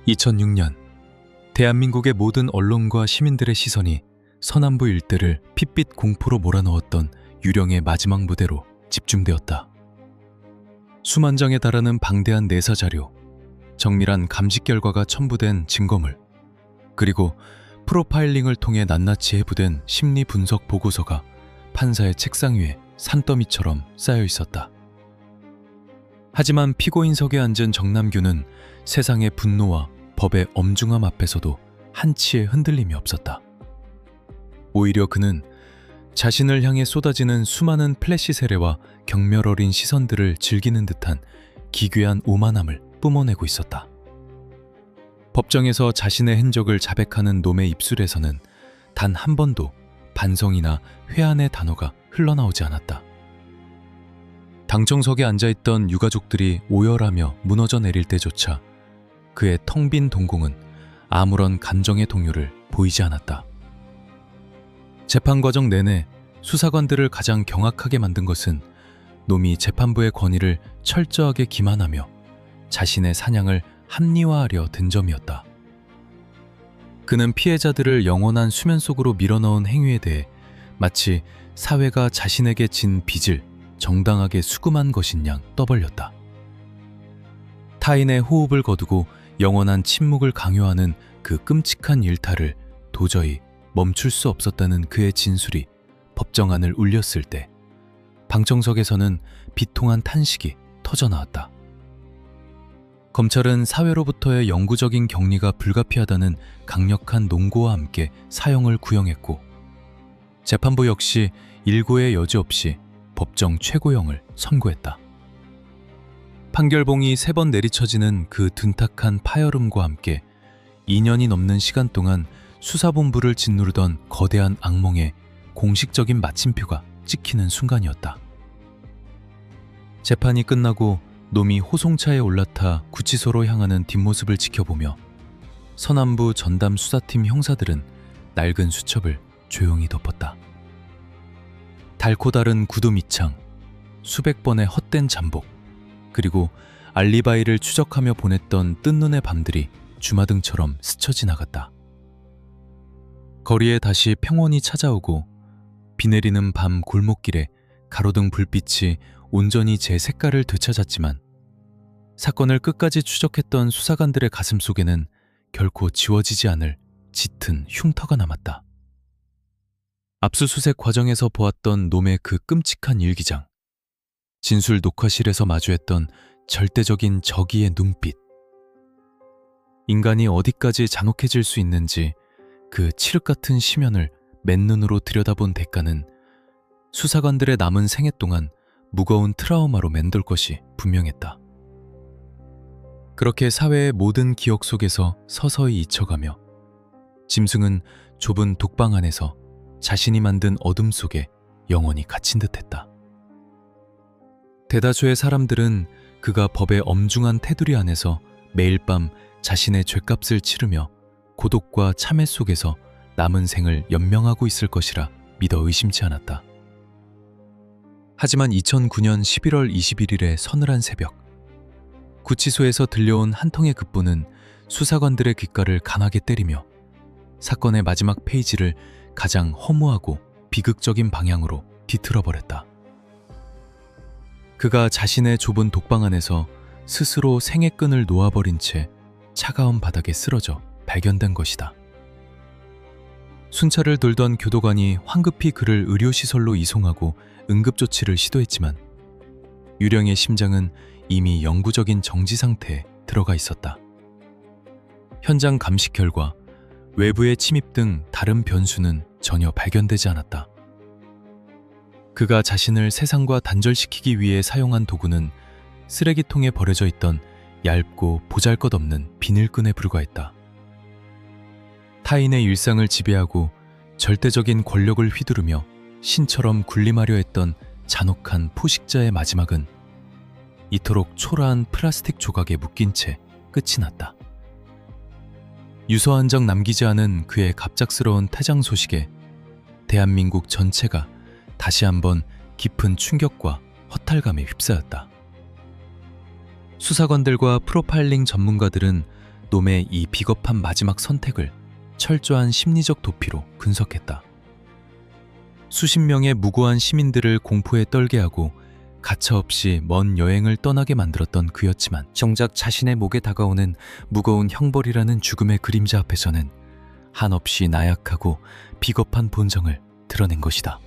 2006년 대한민국의 모든 언론과 시민들의 시선이 서남부 일대를 핏빛 공포로 몰아넣었던 유령의 마지막 무대로 집중되었다. 수만 장에 달하는 방대한 내사 자료, 정밀한 감식 결과가 첨부된 증거물, 그리고 프로파일링을 통해 낱낱이 해부된 심리 분석 보고서가 판사의 책상 위에 산더미처럼 쌓여 있었다. 하지만 피고인석에 앉은 정남규는 세상의 분노와 법의 엄중함 앞에서도 한치의 흔들림이 없었다. 오히려 그는 자신을 향해 쏟아지는 수많은 플래시 세례와 경멸 어린 시선들을 즐기는 듯한 기괴한 오만함을 뿜어내고 있었다. 법정에서 자신의 흔적을 자백하는 놈의 입술에서는 단 한 번도 반성이나 회한의 단어가 흘러나오지 않았다. 당청석에 앉아있던 유가족들이 오열하며 무너져 내릴 때조차 그의 텅 빈 동공은 아무런 감정의 동요를 보이지 않았다. 재판 과정 내내 수사관들을 가장 경악하게 만든 것은 놈이 재판부의 권위를 철저하게 기만하며 자신의 사냥을 합리화하려 든 점이었다. 그는 피해자들을 영원한 수면 속으로 밀어넣은 행위에 대해 마치 사회가 자신에게 진 빚을 정당하게 수금한 것인 양 떠벌렸다. 타인의 호흡을 거두고 영원한 침묵을 강요하는 그 끔찍한 일탈을 도저히 멈출 수 없었다는 그의 진술이 법정안을 울렸을 때 방청석에서는 비통한 탄식이 터져나왔다. 검찰은 사회로부터의 영구적인 격리가 불가피하다는 강력한 논고와 함께 사형을 구형했고 재판부 역시 일고의 여지 없이 법정 최고형을 선고했다. 판결봉이 3번 내리쳐지는 그 둔탁한 파열음과 함께 2년이 넘는 시간 동안 수사본부를 짓누르던 거대한 악몽의 공식적인 마침표가 찍히는 순간이었다. 재판이 끝나고 놈이 호송차에 올라타 구치소로 향하는 뒷모습을 지켜보며 서남부 전담 수사팀 형사들은 낡은 수첩을 조용히 덮었다. 달고 다른 구두 밑창, 수백 번의 헛된 잠복, 그리고 알리바이를 추적하며 보냈던 뜬눈의 밤들이 주마등처럼 스쳐 지나갔다. 거리에 다시 평온이 찾아오고 비 내리는 밤 골목길에 가로등 불빛이 온전히 제 색깔을 되찾았지만 사건을 끝까지 추적했던 수사관들의 가슴 속에는 결코 지워지지 않을 짙은 흉터가 남았다. 압수수색 과정에서 보았던 놈의 그 끔찍한 일기장, 진술 녹화실에서 마주했던 절대적인 적의의 눈빛, 인간이 어디까지 잔혹해질 수 있는지 그 칠흑 같은 심연을 맨눈으로 들여다본 대가는 수사관들의 남은 생애 동안 무거운 트라우마로 맴돌 것이 분명했다. 그렇게 사회의 모든 기억 속에서 서서히 잊혀가며 짐승은 좁은 독방 안에서 자신이 만든 어둠 속에 영원히 갇힌 듯했다. 대다수의 사람들은 그가 법의 엄중한 테두리 안에서 매일 밤 자신의 죗값을 치르며 고독과 참회 속에서 남은 생을 연명하고 있을 것이라 믿어 의심치 않았다. 하지만 2009년 11월 21일의 서늘한 새벽, 구치소에서 들려온 한 통의 급보는 수사관들의 귓가를 강하게 때리며 사건의 마지막 페이지를 가장 허무하고 비극적인 방향으로 뒤틀어버렸다. 그가 자신의 좁은 독방 안에서 스스로 생의 끈을 놓아버린 채 차가운 바닥에 쓰러져 발견된 것이다. 순찰을 돌던 교도관이 황급히 그를 의료시설로 이송하고 응급조치를 시도했지만 유령의 심장은 이미 영구적인 정지 상태에 들어가 있었다. 현장 감식 결과 외부의 침입 등 다른 변수는 전혀 발견되지 않았다. 그가 자신을 세상과 단절시키기 위해 사용한 도구는 쓰레기통에 버려져 있던 얇고 보잘것없는 비닐끈에 불과했다. 타인의 일상을 지배하고 절대적인 권력을 휘두르며 신처럼 군림하려 했던 잔혹한 포식자의 마지막은 이토록 초라한 플라스틱 조각에 묶인 채 끝이 났다. 유서 한 장 남기지 않은 그의 갑작스러운 퇴장 소식에 대한민국 전체가 다시 한번 깊은 충격과 허탈감에 휩싸였다. 수사관들과 프로파일링 전문가들은 놈의 이 비겁한 마지막 선택을 철저한 심리적 도피로 분석했다. 수십 명의 무고한 시민들을 공포에 떨게 하고 가차없이 먼 여행을 떠나게 만들었던 그였지만 정작 자신의 목에 다가오는 무거운 형벌이라는 죽음의 그림자 앞에서는 한없이 나약하고 비겁한 본성을 드러낸 것이다.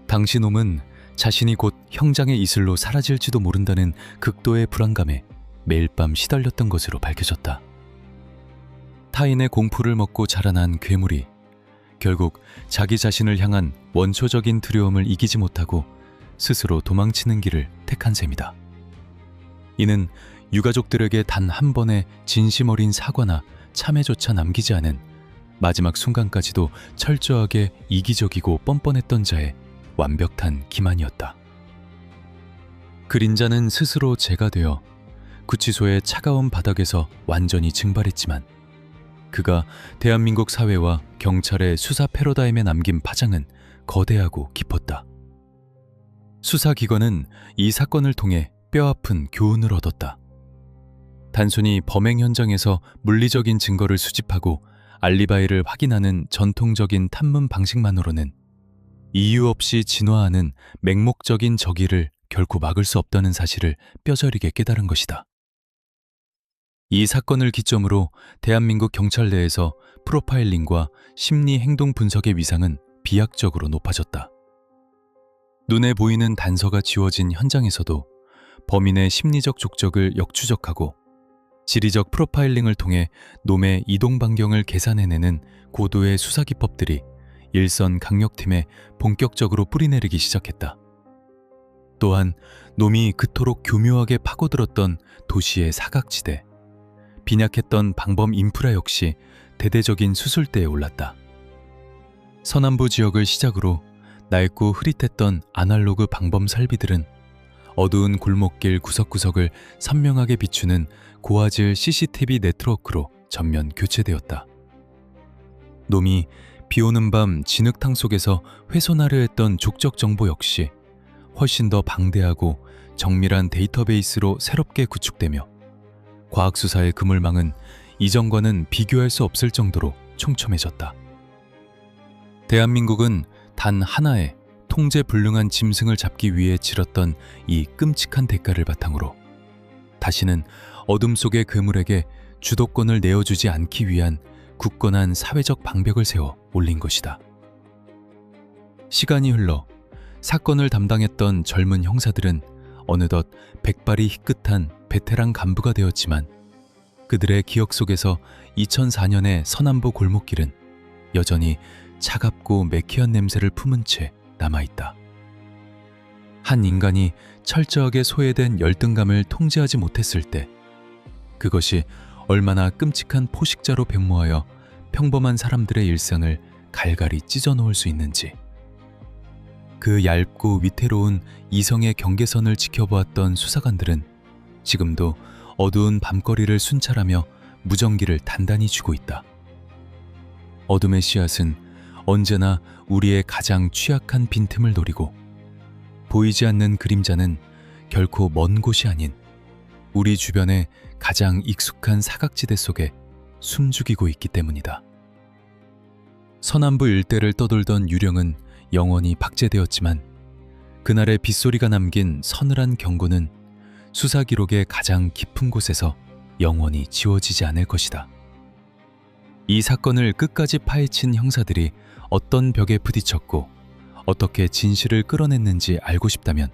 당시 놈은 자신이 곧 형장의 이슬로 사라질지도 모른다는 극도의 불안감에 매일 밤 시달렸던 것으로 밝혀졌다. 타인의 공포를 먹고 자라난 괴물이 결국 자기 자신을 향한 원초적인 두려움을 이기지 못하고 스스로 도망치는 길을 택한 셈이다. 이는 유가족들에게 단 한 번의 진심 어린 사과나 참회조차 남기지 않은 마지막 순간까지도 철저하게 이기적이고 뻔뻔했던 자의 완벽한 기만이었다. 그림자는 스스로 재가 되어 구치소의 차가운 바닥에서 완전히 증발했지만 그가 대한민국 사회와 경찰의 수사 패러다임에 남긴 파장은 거대하고 깊었다. 수사기관은 이 사건을 통해 뼈아픈 교훈을 얻었다. 단순히 범행 현장에서 물리적인 증거를 수집하고 알리바이를 확인하는 전통적인 탐문 방식만으로는 이유 없이 진화하는 맹목적인 적의를 결코 막을 수 없다는 사실을 뼈저리게 깨달은 것이다. 이 사건을 기점으로 대한민국 경찰 내에서 프로파일링과 심리 행동 분석의 위상은 비약적으로 높아졌다. 눈에 보이는 단서가 지워진 현장에서도 범인의 심리적 족적을 역추적하고 지리적 프로파일링을 통해 놈의 이동 반경을 계산해내는 고도의 수사 기법들이 일선 강력팀에 본격적으로 뿌리내리기 시작했다. 또한 놈이 그토록 교묘하게 파고들었던 도시의 사각지대, 빈약했던 방범 인프라 역시 대대적인 수술대에 올랐다. 서남부 지역을 시작으로 낡고 흐릿했던 아날로그 방범 설비들은 어두운 골목길 구석구석을 선명하게 비추는 고화질 CCTV 네트워크로 전면 교체되었다. 놈이 비오는 밤 진흙탕 속에서 훼손하려 했던 족적 정보 역시 훨씬 더 방대하고 정밀한 데이터베이스로 새롭게 구축되며 과학수사의 그물망은 이전과는 비교할 수 없을 정도로 촘촘해졌다. 대한민국은 단 하나의 통제불능한 짐승을 잡기 위해 치렀던 이 끔찍한 대가를 바탕으로 다시는 어둠 속의 괴물에게 주도권을 내어주지 않기 위한 굳건한 사회적 방벽을 세워 올린 것이다. 시간이 흘러 사건을 담당했던 젊은 형사들은 어느덧 백발이 희끗한 베테랑 간부가 되었지만 그들의 기억 속에서 2004년의 서남부 골목길은 여전히 차갑고 매캐한 냄새를 품은 채 남아있다. 한 인간이 철저하게 소외된 열등감을 통제하지 못했을 때 그것이 얼마나 끔찍한 포식자로 변모하여 평범한 사람들의 일상을 갈갈이 찢어놓을 수 있는지, 그 얇고 위태로운 이성의 경계선을 지켜보았던 수사관들은 지금도 어두운 밤거리를 순찰하며 무전기를 단단히 쥐고 있다. 어둠의 씨앗은 언제나 우리의 가장 취약한 빈틈을 노리고 보이지 않는 그림자는 결코 먼 곳이 아닌 우리 주변의 가장 익숙한 사각지대 속에 숨죽이고 있기 때문이다. 서남부 일대를 떠돌던 유령은 영원히 박제되었지만 그날의 빗소리가 남긴 서늘한 경고는 수사 기록의 가장 깊은 곳에서 영원히 지워지지 않을 것이다. 이 사건을 끝까지 파헤친 형사들이 어떤 벽에 부딪혔고 어떻게 진실을 끌어냈는지 알고 싶다면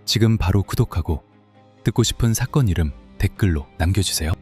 지금 바로 구독하고 듣고 싶은 사건 이름 댓글로 남겨주세요.